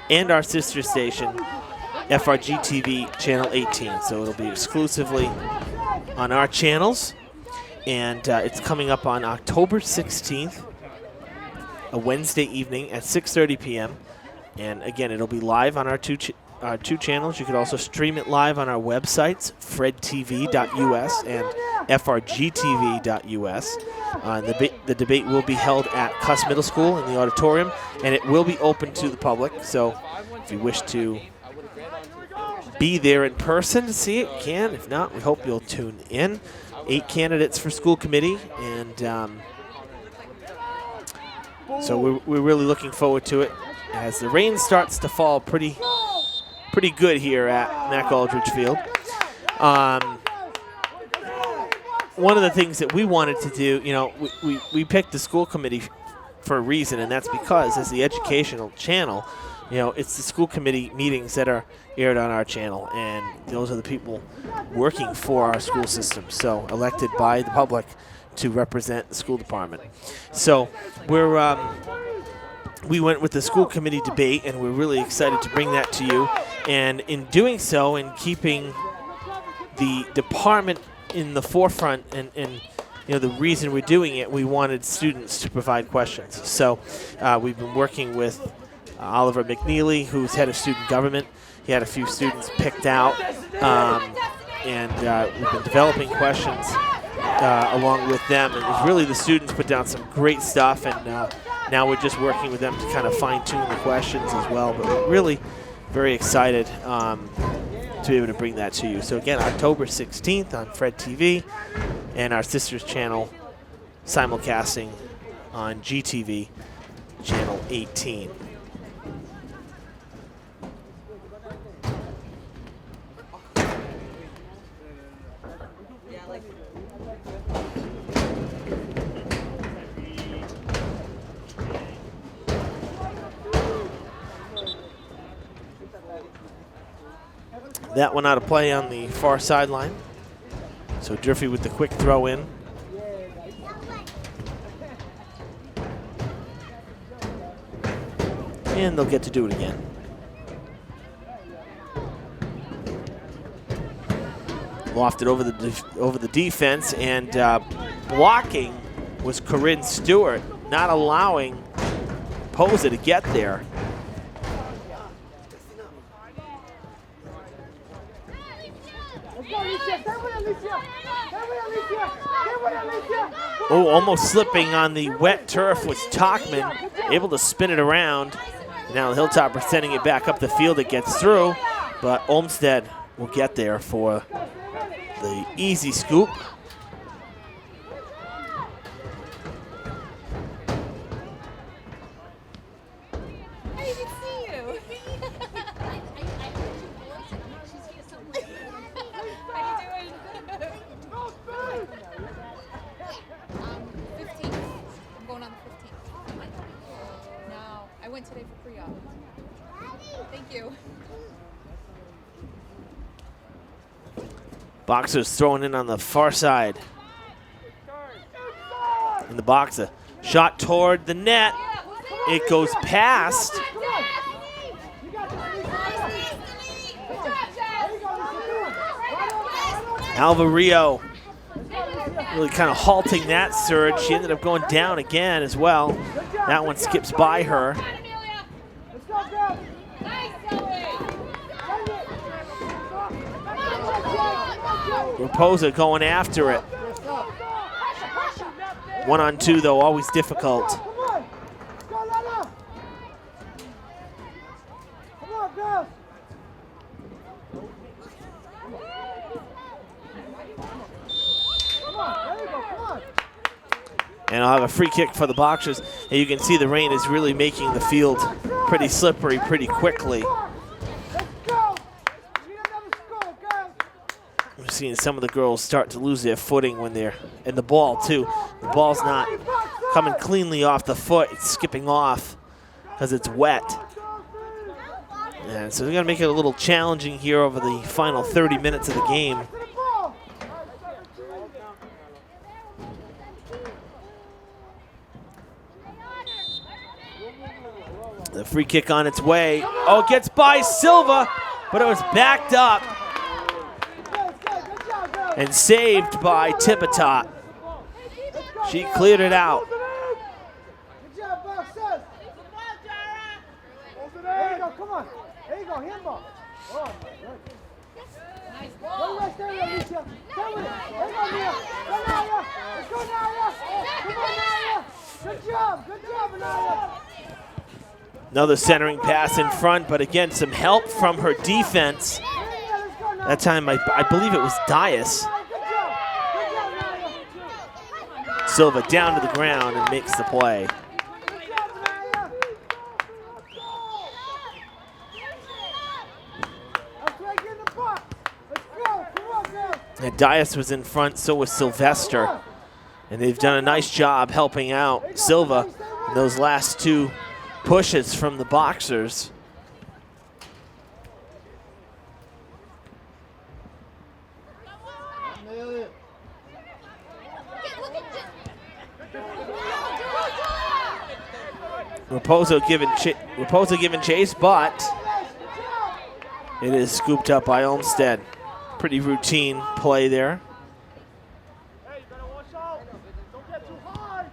and our sister station, FRG TV Channel 18. So it'll be exclusively on our channels. And it's coming up on October 16th, a Wednesday evening at 6:30 p.m. And again, it'll be live on our two channels. You could also stream it live on our websites, fredtv.us and frgtv.us. The debate will be held at Cuss Middle School in the auditorium, and it will be open to the public. So if you wish to be there in person to see it, you can. If not, we hope you'll tune in. 8 candidates for school committee, and so we're really looking forward to it as the rain starts to fall pretty good here at Mac Aldridge Field. One of the things that we wanted to do, you know, we picked the school committee for a reason, and that's because as the educational channel, you know, it's the school committee meetings that are aired on our channel, and those are the people working for our school system, so elected by the public to represent the school department. So we went with the school committee debate, and we're really excited to bring that to you. And in doing so, and keeping the department in the forefront, and you know, the reason we're doing it, we wanted students to provide questions. So we've been working with Oliver McNeely, who's head of student government. He had a few students picked out, and we've been developing questions along with them. And it's really the students put down some great stuff, and now we're just working with them to kind of fine-tune the questions as well. But we're really very excited to be able to bring that to you. So again, October 16th on Fred TV and our sister's channel simulcasting on GTV channel 18. That one out of play on the far sideline. So Durfee with the quick throw in. And they'll get to do it again. Lofted over the defense, and blocking was Corinne Stewart, not allowing Posa to get there. Oh, almost slipping on the wet turf was Talkman, able to spin it around. Now the Hilltopper sending it back up the field. It gets through, but Olmsted will get there for the easy scoop. I didn't see you. How you doing? 15th. I'm going on the 15th. No, I went today for pre-op. Thank you. Boxer's throwing in on the far side. In the boxer. Shot toward the net. It goes past. Alva Rio really kind of halting that surge. She ended up going down again as well. That one skips by her. Raposa going after it. 1-on-2 though, always difficult. And I'll have a free kick for the Boxers. And you can see the rain is really making the field pretty slippery pretty quickly. We're seeing some of the girls start to lose their footing when they're in the ball too. The ball's not coming cleanly off the foot. It's skipping off because it's wet. And so they're gonna make it a little challenging here over the final 30 minutes of the game. The free kick on its way. Oh, it gets by Silva, but it was backed up and saved by Tipitot. She cleared it out. Good job, Boxers. There you go, come on. There you go, handball. Oh, good. Nice Go ball. right there, Alicia. Come with it. There you go, Nia. Go, Nia. Let's go, Nia. Come on, Nia. Good job, Nia. Another centering pass in front, but again, some help from her defense. That time, I believe it was Dias. Silva down to the ground and makes the play. And Dias was in front, so was Sylvester. And they've done a nice job helping out Silva in those last two pushes from the Boxers. Raposa giving chase, but it is scooped up by Olmsted. Pretty routine play there. Hey, you better watch out. Don't get too hard.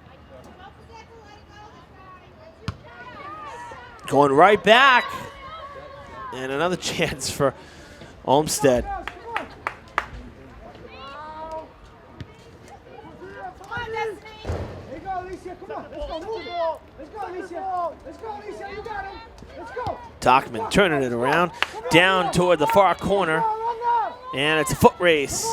Going right back. And another chance for Olmsted. Talkman turning it around, down toward the far corner. And it's a foot race.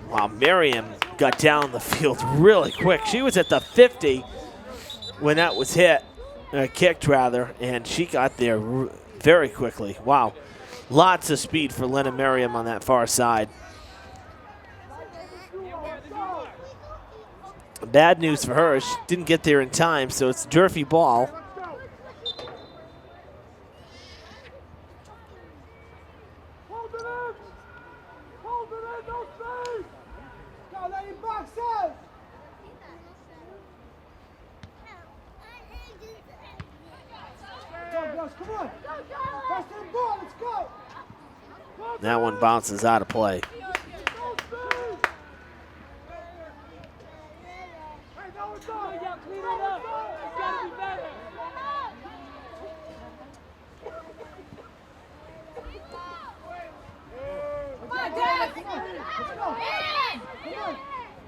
Wow, Miriam got down the field really quick. She was at the 50 when that was hit, kicked rather, and she got there very quickly. Wow, lots of speed for Lena Miriam on that far side. Bad news for her, she didn't get there in time, so it's Durfee ball. That one bounces out of play.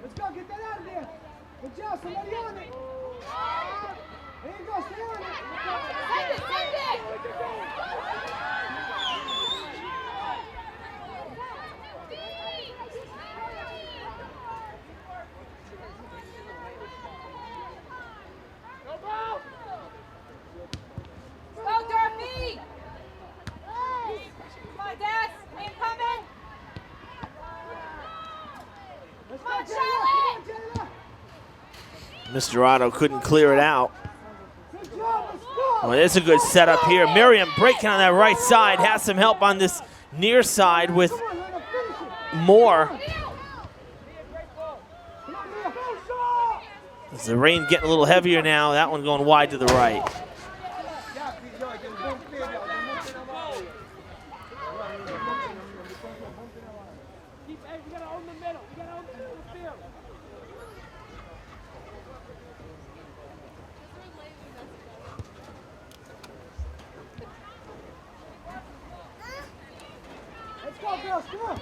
Let's go, get that out of there. Good job, somebody on it. There you go, stay on it. Send it, send it. Go, Durfee. Come on, Des. Incoming. Come on, Charlotte. Mr. Otto couldn't clear it out. Well, it's a good setup here. Miriam breaking on that right side, has some help on this near side with Moore. As the rain getting a little heavier now, that one going wide to the right. Let's go, girls, come on.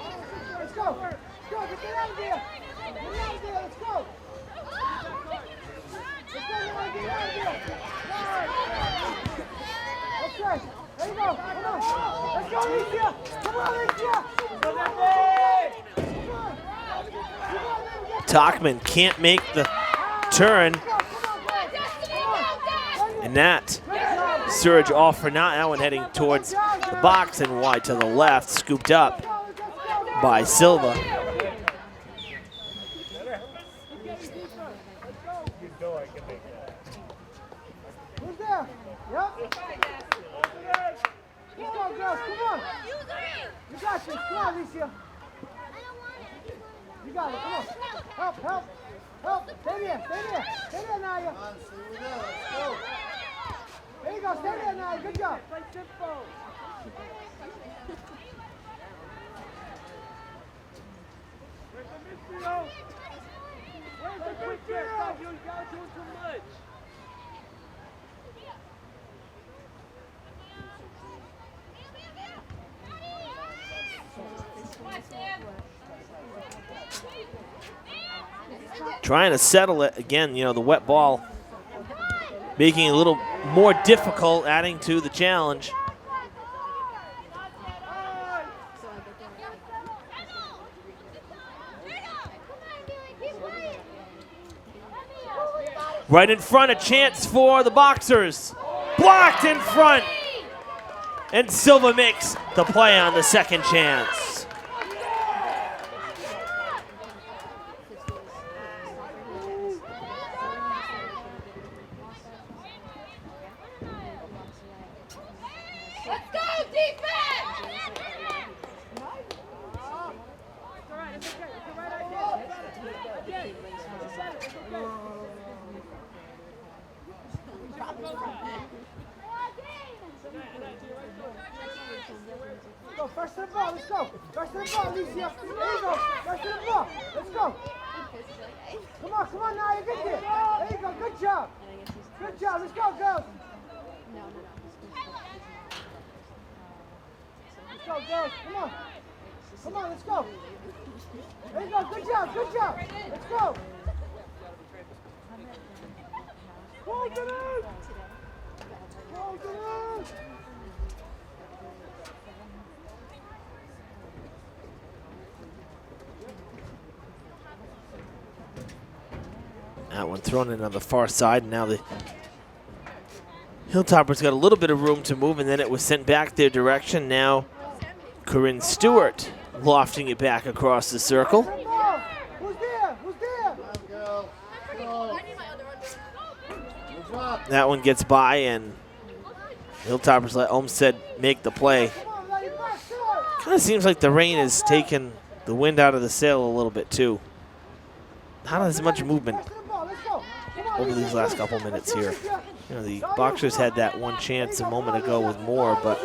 Let's go. Let's go, get that out of there. Get it out of there, let's go. Let's go, get out of there. Okay, there you go, come on. Let's go, Alicia. Come on, Alicia. Come on. Talkman can't make the turn. And that surge off for now. That one heading towards the box and wide to the left, scooped up by Silva. Who's there? Yep. Let's go, girls, come on. You got this, come on, Alicia. You got it, come on. Help, help, help. Stay there, Naya. There you go, stay there, Naya, good job. Where's the quick check? Stop, you guys doing too much. Trying to settle it again, you know, the wet ball making it a little more difficult, adding to the challenge. Right in front, a chance for the Boxers. Blocked in front. And Silva makes the play on the second chance. Let's go, defense! Go, first to the ball, let's go. First to the ball, Alicia. There you go. First to the ball. Let's go. Come on, Naya, get there. There you go, good job. Good job, let's go, girls. Let's go, girls, come on. Come on, let's go. There you go, good job, good job. Let's go. Hold it in. Hold it in. That one thrown in on the far side, and now the Hilltoppers got a little bit of room to move, and then it was sent back their direction. Now Corinne Stewart lofting it back across the circle. Who's there? Who's there? That one gets by, and Hilltoppers let Olmsted make the play. Kind of seems like the rain has taken the wind out of the sail a little bit too. Not as much movement over these last couple minutes here. You know, the Boxers had that one chance a moment ago with Moore, but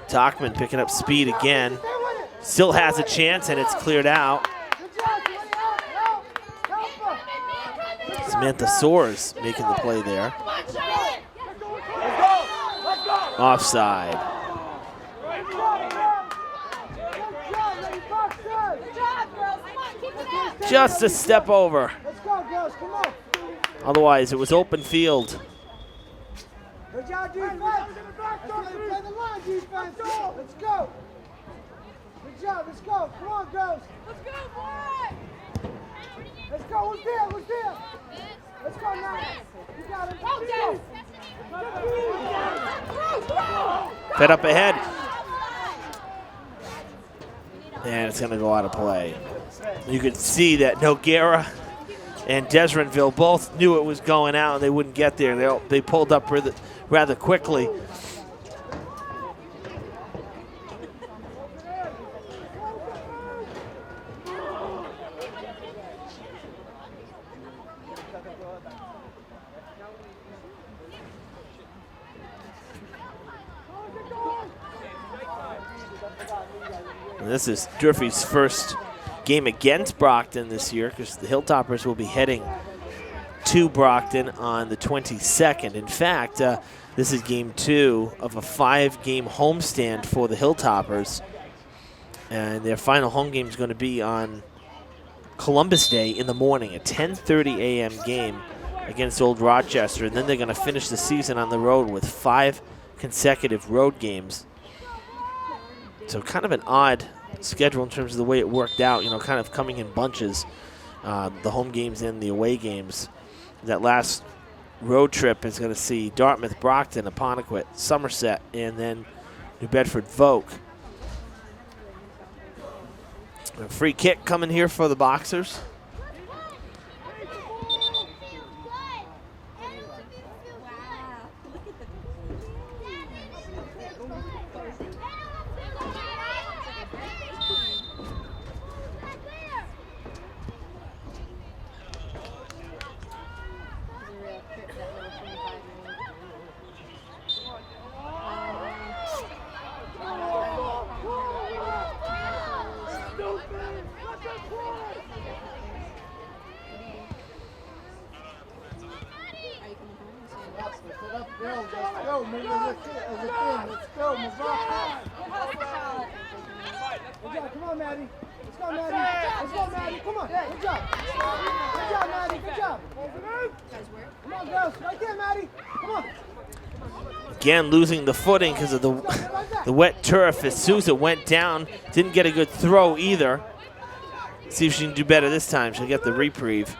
Tachman picking up speed again. Still has a chance, and it's cleared out. Samantha Soares making the play there. Offside. Just a step over. Otherwise, it was open field. Good job, defense. Play the line, defense. Let's go. Good job. Let's go. Come on, girls. Let's go, boy! Let's go. Who's there? Who's there? Let's go now. You got it. Fed up ahead. And it's going to go out of play. You could see that Noguera and Deserinville both knew it was going out and they wouldn't get there. They pulled up rather quickly. And this is Durfee's first game against Brockton this year, because the Hilltoppers will be heading to Brockton on the 22nd. In fact, this is game 2 of a 5-game homestand for the Hilltoppers. And their final home game is going to be on Columbus Day in the morning, a 10:30 a.m. game against Old Rochester. And then they're going to finish the season on the road with 5 consecutive road games. So kind of an odd schedule in terms of the way it worked out, you know, kind of coming in bunches, the home games and the away games. That last road trip is going to see Dartmouth, Brockton, Apponequet, Somerset, and then New Bedford Vogue. A free kick coming here for the Boxers. Come on, Maddie. Let's go, Maddie. Let's go, Maddie. Come on. Good job. Good job, Maddie. Good job. Come on, girls. Right there, Maddie. Come on. Again, losing the footing because of the wet turf as Sousa went down. Didn't get a good throw either. See if she can do better this time. She'll get the reprieve.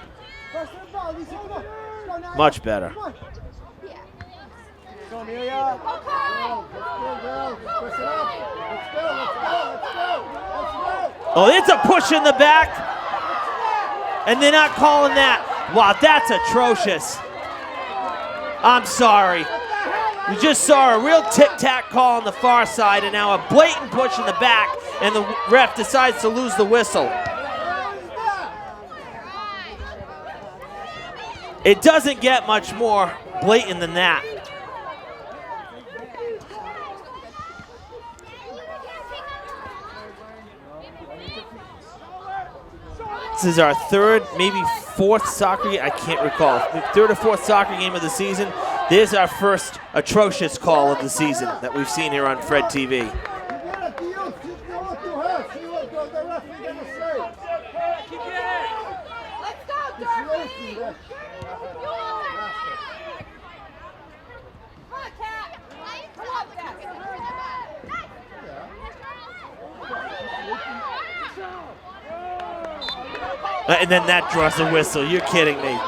Much better. Oh, it's a push in the back. And they're not calling that. Wow, that's atrocious. I'm sorry. We just saw a real tic-tac call on the far side, and now a blatant push in the back, and the ref decides to lose the whistle. It doesn't get much more blatant than that. This is our third, maybe fourth soccer game. I can't recall. Third or fourth soccer game of the season. There's our first atrocious call of the season that we've seen here on Fred TV. Let's go, Durfee! Come on, Cat! Come on, Cat! And then that draws a whistle. You're kidding me.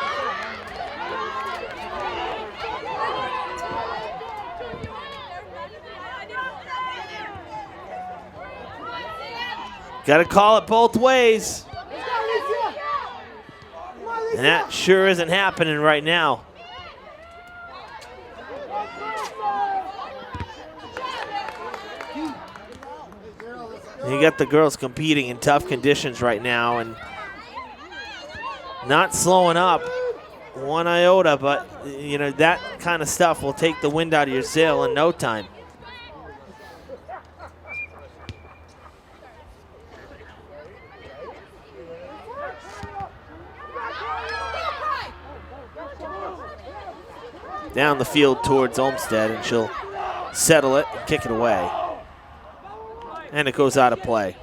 Got to call it both ways. And that sure isn't happening right now. You got the girls competing in tough conditions right now and not slowing up one iota, but you know, that kind of stuff will take the wind out of your sail in no time. Down the field towards Olmsted, and she'll settle it and kick it away. And it goes out of play.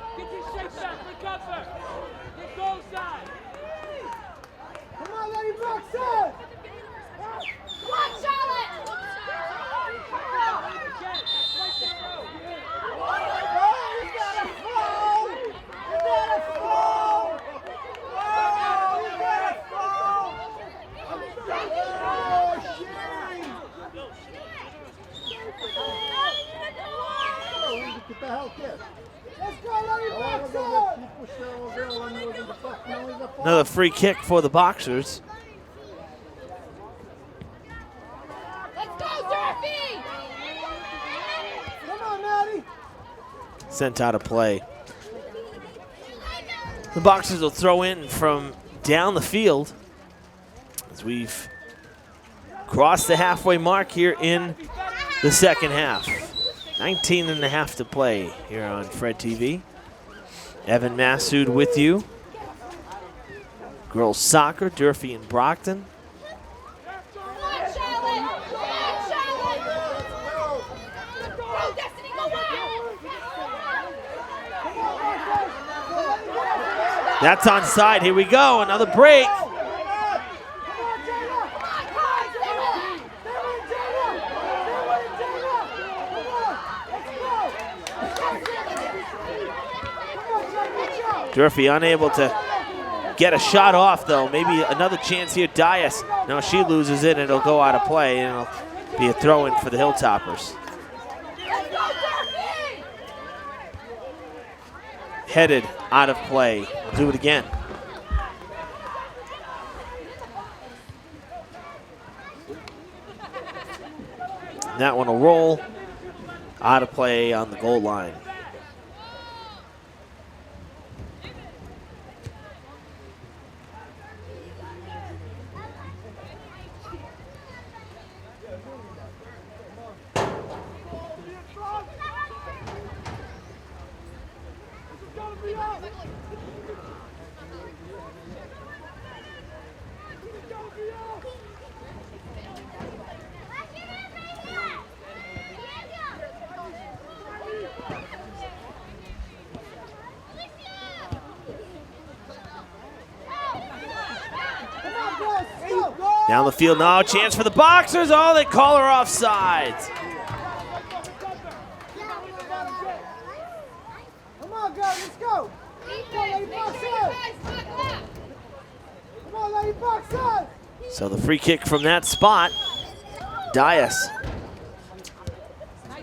Another free kick for the Boxers. Let's go, Durfee! Come on, Maddie. Sent out of play. The Boxers will throw in from down the field as we've crossed the halfway mark here in the second half. 19 and a half to play here on Fred TV. Evan Massoud with you. Girls soccer, Durfee and Brockton. That's onside. Here we go. Another break. Durfee unable to get a shot off, though. Maybe another chance here. Dias. No, she loses it, and it'll go out of play, and it'll be a throw-in for the Hilltoppers. Headed out of play. We'll do it again. And that one will roll out of play on the goal line. Down the field now, chance for the Boxers. Oh, they call her offside. Come on, girls, let's go. Come on, lady, box up. Come on, lady, box up. So the free kick from that spot, Dias.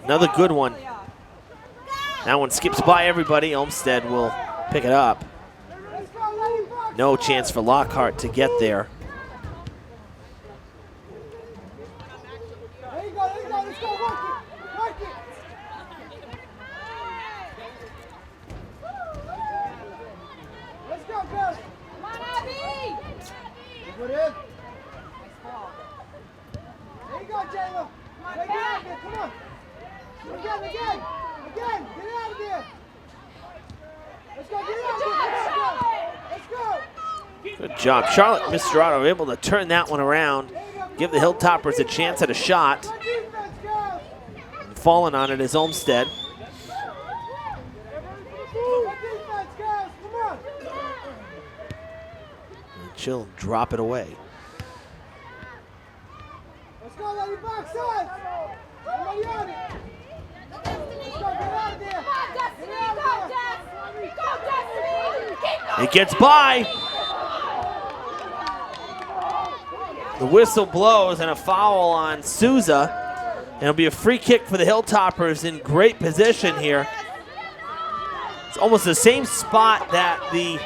Another good one. That one skips by everybody. Olmsted will pick it up. No chance for Lockhart to get there. Good job. Charlotte Mistrado able to turn that one around, give the Hilltoppers a chance at a shot. And falling on it is Olmsted. And she'll drop it away. Let's go, lady, box up. Everybody on it. Let's go, get out of there. Go, Destiny! Go, Destiny! Keep going! It gets by. The whistle blows and a foul on Souza. And it'll be a free kick for the Hilltoppers in great position here. It's almost the same spot that the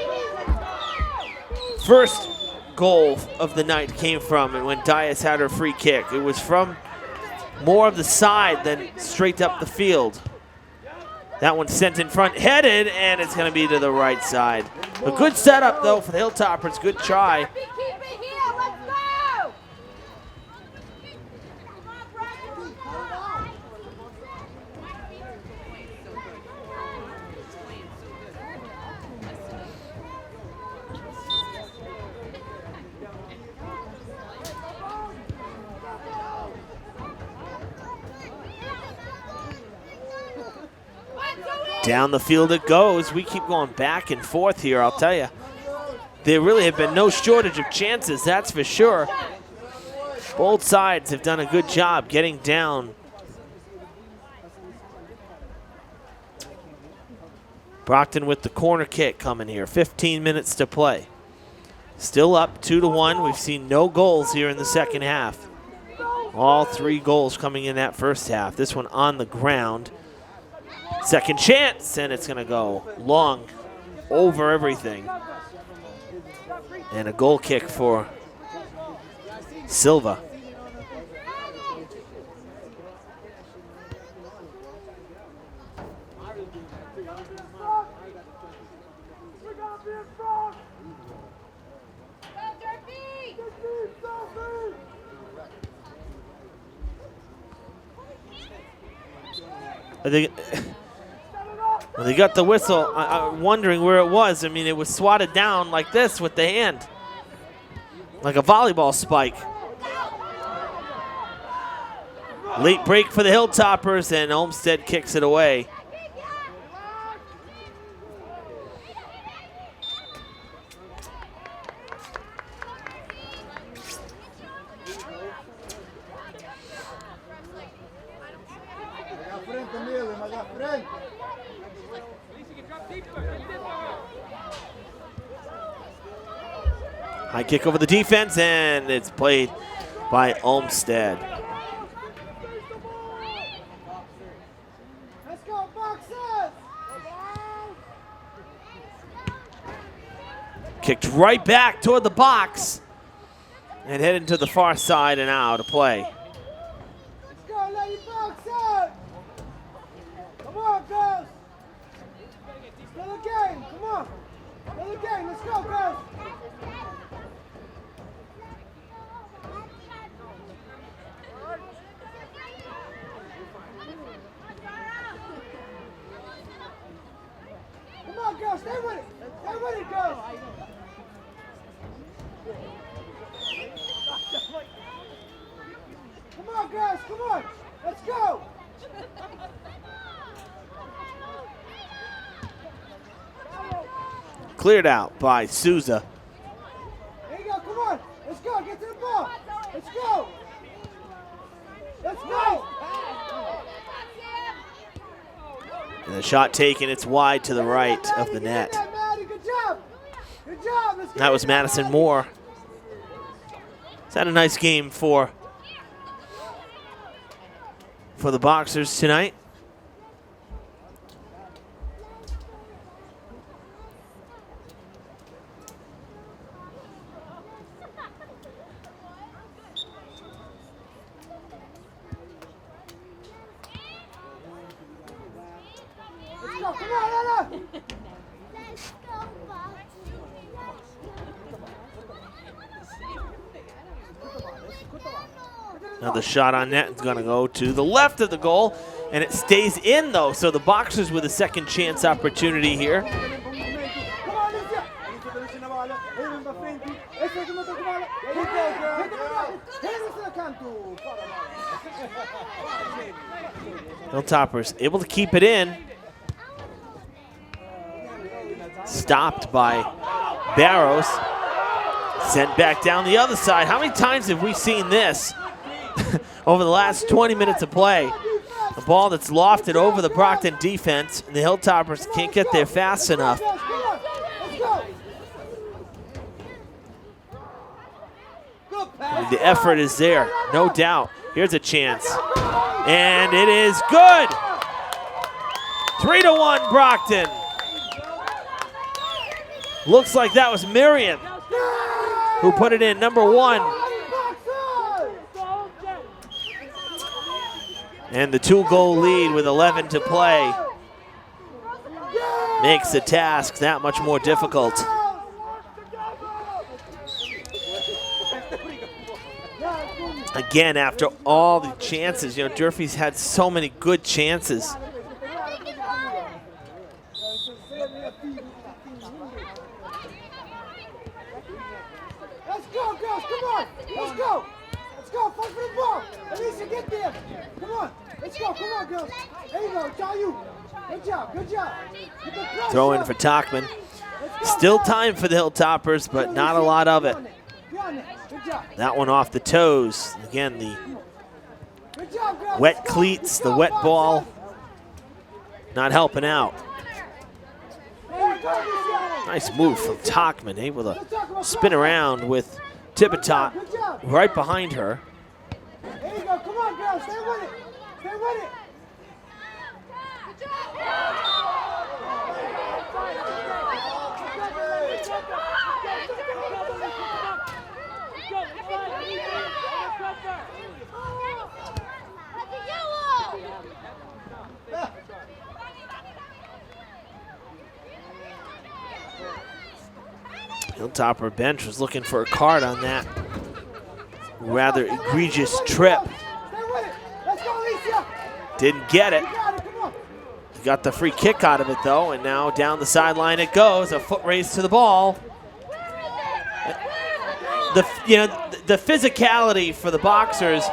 first goal of the night came from, and when Dias had her free kick. It was from more of the side than straight up the field. That one's sent in front, headed, and it's going to be to the right side. A good setup, though, for the Hilltoppers. Good try. Down the field it goes. We keep going back and forth here, I'll tell you. There really have been no shortage of chances, that's for sure. Both sides have done a good job getting down. Brockton with the corner kick coming here. 15 minutes to play. Still up 2-1. We've seen no goals here in the second half. All 3 goals coming in that first half. This one on the ground. Second chance, and it's going to go long over everything. And a goal kick for Silva. I think when they got the whistle, I'm wondering where it was. I mean, it was swatted down like this with the hand, like a volleyball spike. Late break for the Hilltoppers, and Olmsted kicks it away. High kick over the defense, and it's played by Olmsted. Let's go, boxers! Kicked right back toward the box and headed to the far side and out of play. Let's go, lady boxers! Come on, girls! Another game, come on! Another game, let's go, girls! Come on, girls, stay with it! Stay with it, girls! Come on, girls, come on! Let's go! Cleared out by Souza. There you go, come on! Let's go, get to the ball! Let's go! Let's go! And the shot taken, it's wide to the right of the net. Good job! Good job! Let's That was Madison Moore. Is that a nice game for the Boxers tonight? Let's go, come on, Ella! Now the shot on net is going to go to the left of the goal, and it stays in, though. So the Boxers with a second chance opportunity here. Hilltoppers able to keep it in. Stopped by Barrows. Sent back down the other side. How many times have we seen this over the last 20 minutes of play? A ball that's lofted over the Brockton defense, and the Hilltoppers can't get there fast enough. The effort is there, no doubt. Here's a chance. And it is good. 3-1 Brockton. Looks like that was Miriam who put it in, number 1. And the 2-goal lead with 11 to play makes the task that much more difficult. Again, after all the chances, you know, Durfee's had so many good chances. Let's go, girls, come on. Let's go. Let's go, fight for the ball. Alicia, get there. Come on. Let's go, come on, girls. There you go, it's all you. Good job, good job. Get the pressure. Throw in for Talkman. Still time for the Hilltoppers, but not a lot of it. That one off the toes. Again, the wet cleats, the wet ball, not helping out. Nice move from Talkman, able to spin around with Tipitot right behind her. There you go, come on, girls, stay with it. Stay with it. Hilltopper bench was looking for a card on that rather egregious trip. Didn't get it. Got the free kick out of it though, and now down the sideline it goes. A foot race to the ball. The physicality for the Boxers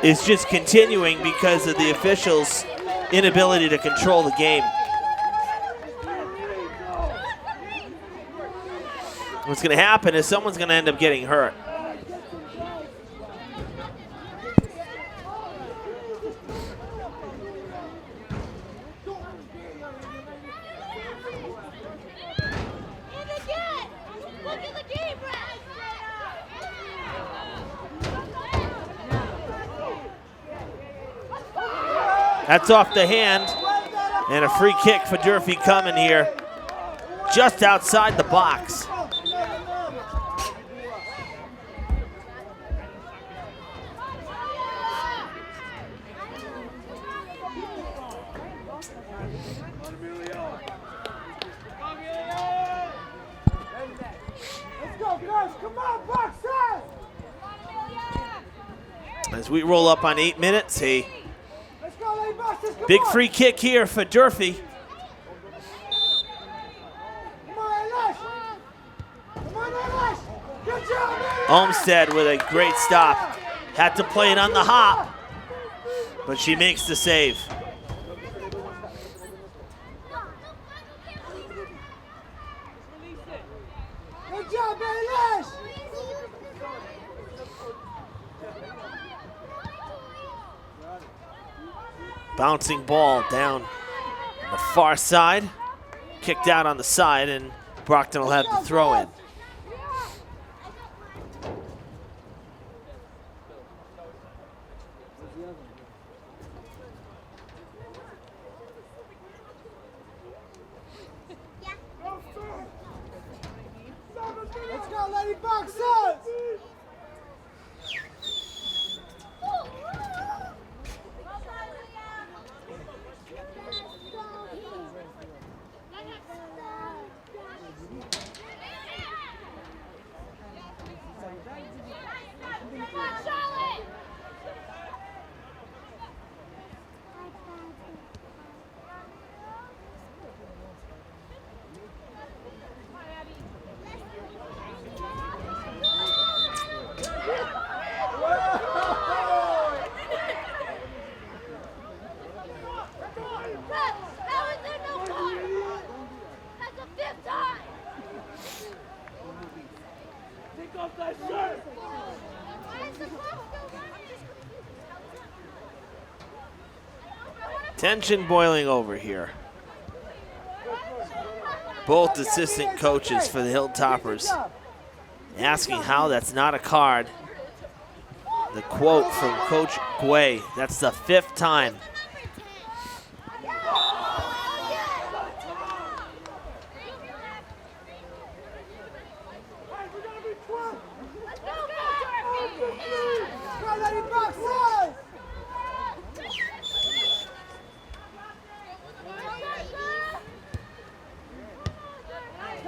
is just continuing because of the officials' inability to control the game. What's going to happen is someone's going to end up getting hurt. That's off the hand, and a free kick for Durfee coming here, just outside the box. As we roll up on 8 minutes, a big free kick here for Durfee. Olmstead with a great stop. Had to play it on the hop, but she makes the save. Good job, Baelish! Bouncing ball down the far side. Kicked out on the side, and Brockton will have the throw in. Let's go, Lady Boxers! Tension boiling over here. Both assistant coaches for the Hilltoppers asking how that's not a card. The quote from Coach Guay, that's the 5th time.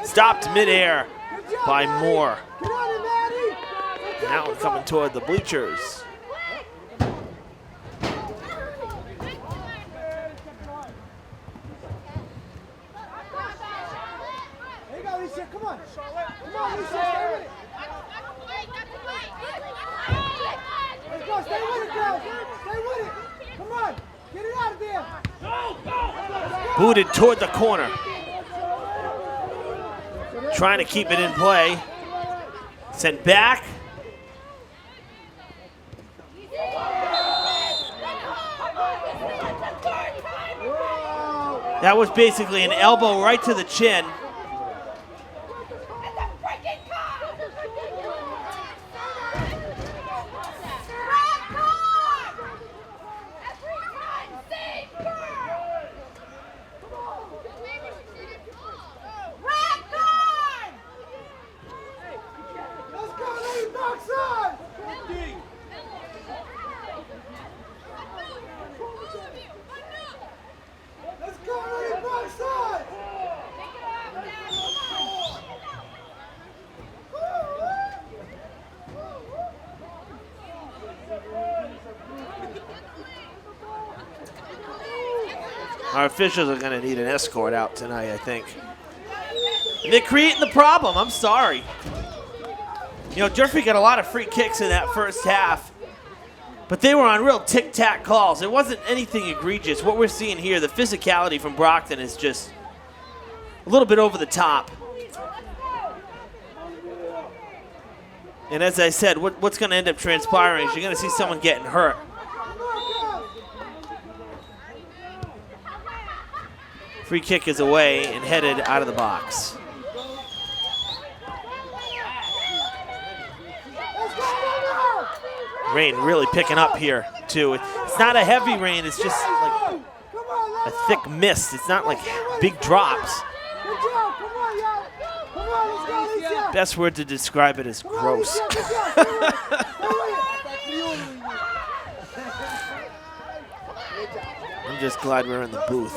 Stopped midair by Moore. Now we're coming toward the bleachers. Come on, Lisa, stay with it. Let's go, stay with it, girls. Stay with it. Come on, get it out of there. Booted toward the corner. Trying to keep it in play. Sent back. That was basically an elbow right to the chin. Our officials are going to need an escort out tonight, I think. And they're creating the problem. I'm sorry. You know, Durfee got a lot of free kicks in that first half, but they were on real tic-tac calls. It wasn't anything egregious. What we're seeing here, the physicality from Brockton is just a little bit over the top. And as I said, what's going to end up transpiring is you're going to see someone getting hurt. Free kick is away and headed out of the box. Rain really picking up here, too. It's not a heavy rain. It's just like a thick mist. It's not like big drops. Best word to describe it is gross. I'm just glad we're in the booth.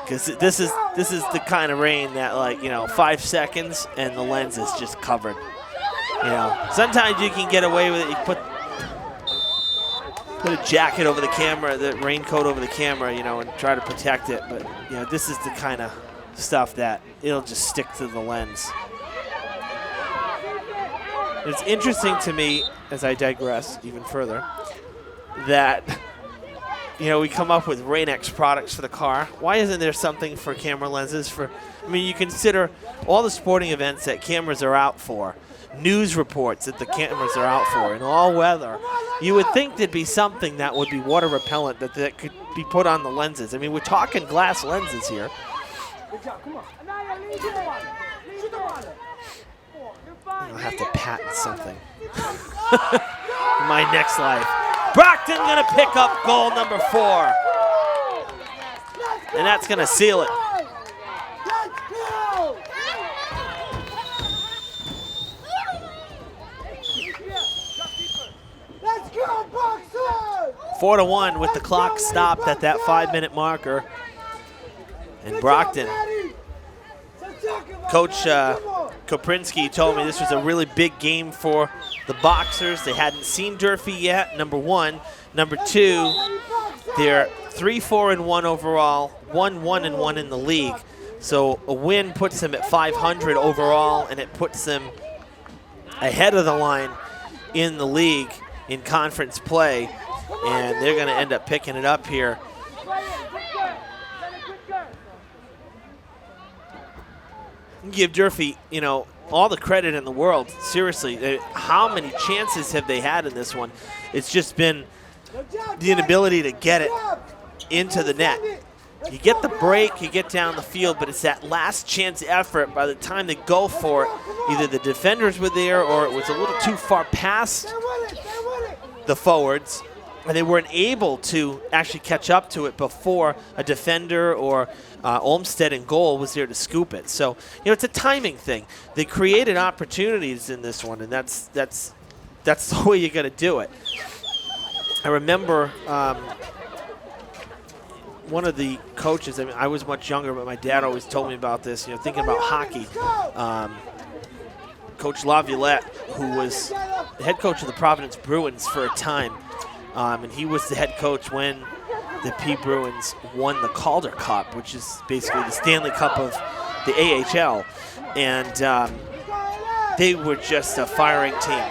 Because this is the kind of rain that, like, you know, 5 seconds and the lens is just covered. You know, sometimes you can get away with it. You put a jacket over the camera, the raincoat over the camera, you know, and try to protect it. But, you know, this is the kind of stuff that it'll just stick to the lens. It's interesting to me, as I digress even further, that, you know, we come up with Rain-X products for the car. Why isn't there something for camera lenses? I mean, you consider all the sporting events that cameras are out for, news reports that the cameras are out for, in all weather. You would think there'd be something that would be water repellent that could be put on the lenses. I mean, we're talking glass lenses here. I'll have to patent something. My next life. Brockton gonna pick up goal number 4. And that's gonna seal it. Let's go, Boxer! 4-1 with the clock stopped at that 5-minute marker. And Brockton, Coach Koprinski told me this was a really big game for the Boxers. They hadn't seen Durfee yet, number 1. Number 2, they're 3-4-1 overall, 1-1-1 in the league. So a win puts them at 500 overall, and it puts them ahead of the line in the league in conference play. And they're going to end up picking it up here. Give Durfee, you know, all the credit in the world. Seriously, how many chances have they had in this one? It's just been the inability to get it into the net. you get the break, you get down the field, but it's that last chance effort. By the time they go for it, either the defenders were there or it was a little too far past the forwards, and they weren't able to actually catch up to it before a defender or Olmsted in goal was there to scoop it. So, it's a timing thing. They created opportunities in this one, and that's the way you got to do it. I remember one of the coaches, I mean, I was much younger, but my dad always told me about this, thinking about hockey. Coach Laviolette, who was the head coach of the Providence Bruins for a time, and he was the head coach when the P Bruins won the Calder Cup, which is basically the Stanley Cup of the AHL. And they were just a firing team.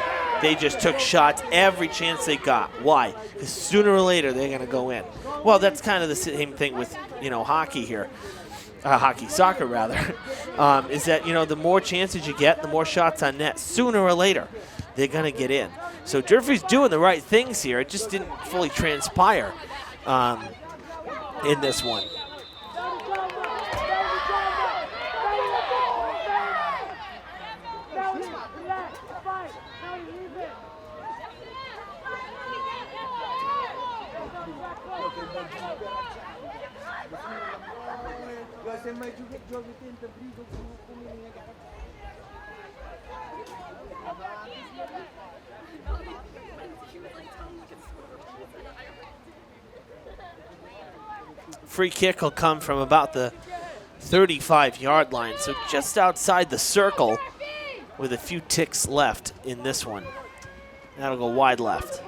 They just took shots every chance they got. Why? Because sooner or later they're going to go in. Well, that's kind of the same thing with hockey here. Soccer rather, is that, the more chances you get, the more shots on net. Sooner or later, they're going to get in. So Durfee's doing the right things here. It just didn't fully transpire in this one. Free kick will come from about the 35-yard line, so just outside the circle with a few ticks left in this one. That'll go wide left.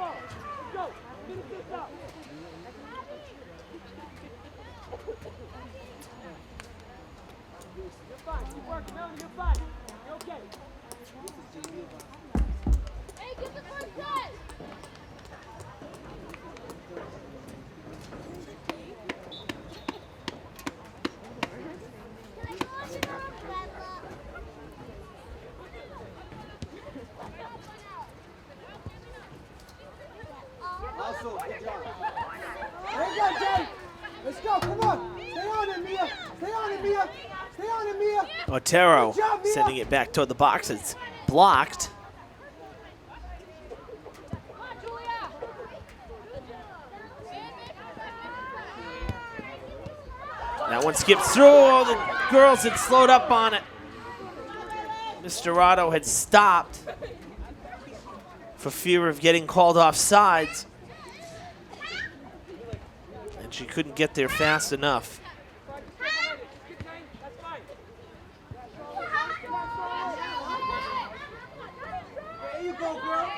Let's go, come on. Stay on it, Mia. Stay on it, Mia. Stay on it, Mia. Otero Good job, Mia. sending it back toward the box. It's blocked. That one skips through. Oh, the girls had slowed up on it. Mr. Otto had stopped for fear of getting called off sides. And she couldn't get there fast enough. There you go, girl.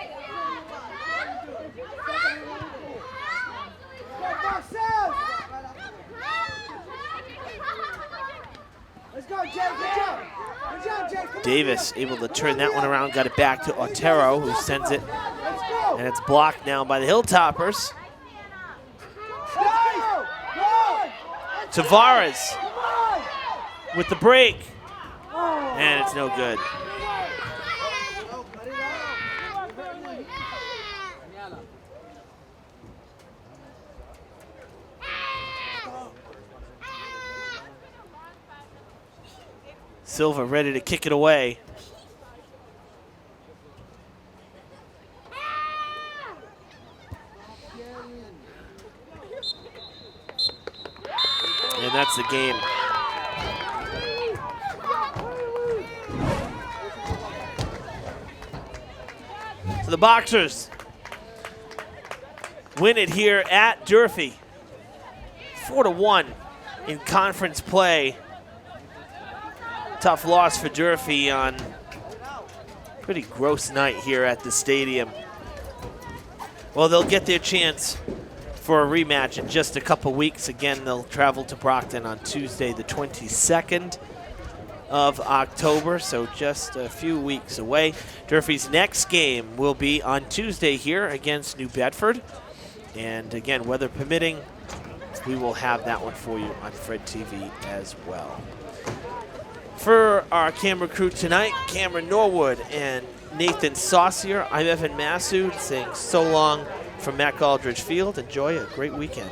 Let's go, Jay. Good job. Good job, Jay. Come on, Davis Mia. able to turn that one around, got it back to Otero, who sends it, Let's go. and it's blocked now by the Hilltoppers. Tavares with the break, and it's no good. Silva ready to kick it away. And that's the game. So the Boxers win it here at Durfee. 4-1 in conference play. Tough loss for Durfee on a pretty gross night here at the stadium. Well, they'll get their chance for a rematch in just a couple weeks. Again, they'll travel to Brockton on Tuesday, the 22nd of October, so just a few weeks away. Durfee's next game will be on Tuesday here against New Bedford. And again, weather permitting, we will have that one for you on Fred TV as well. For our camera crew tonight, Cameron Norwood and Nathan Saucier, I'm Evan Massoud saying so long from Matt Aldridge Field. Enjoy a great weekend.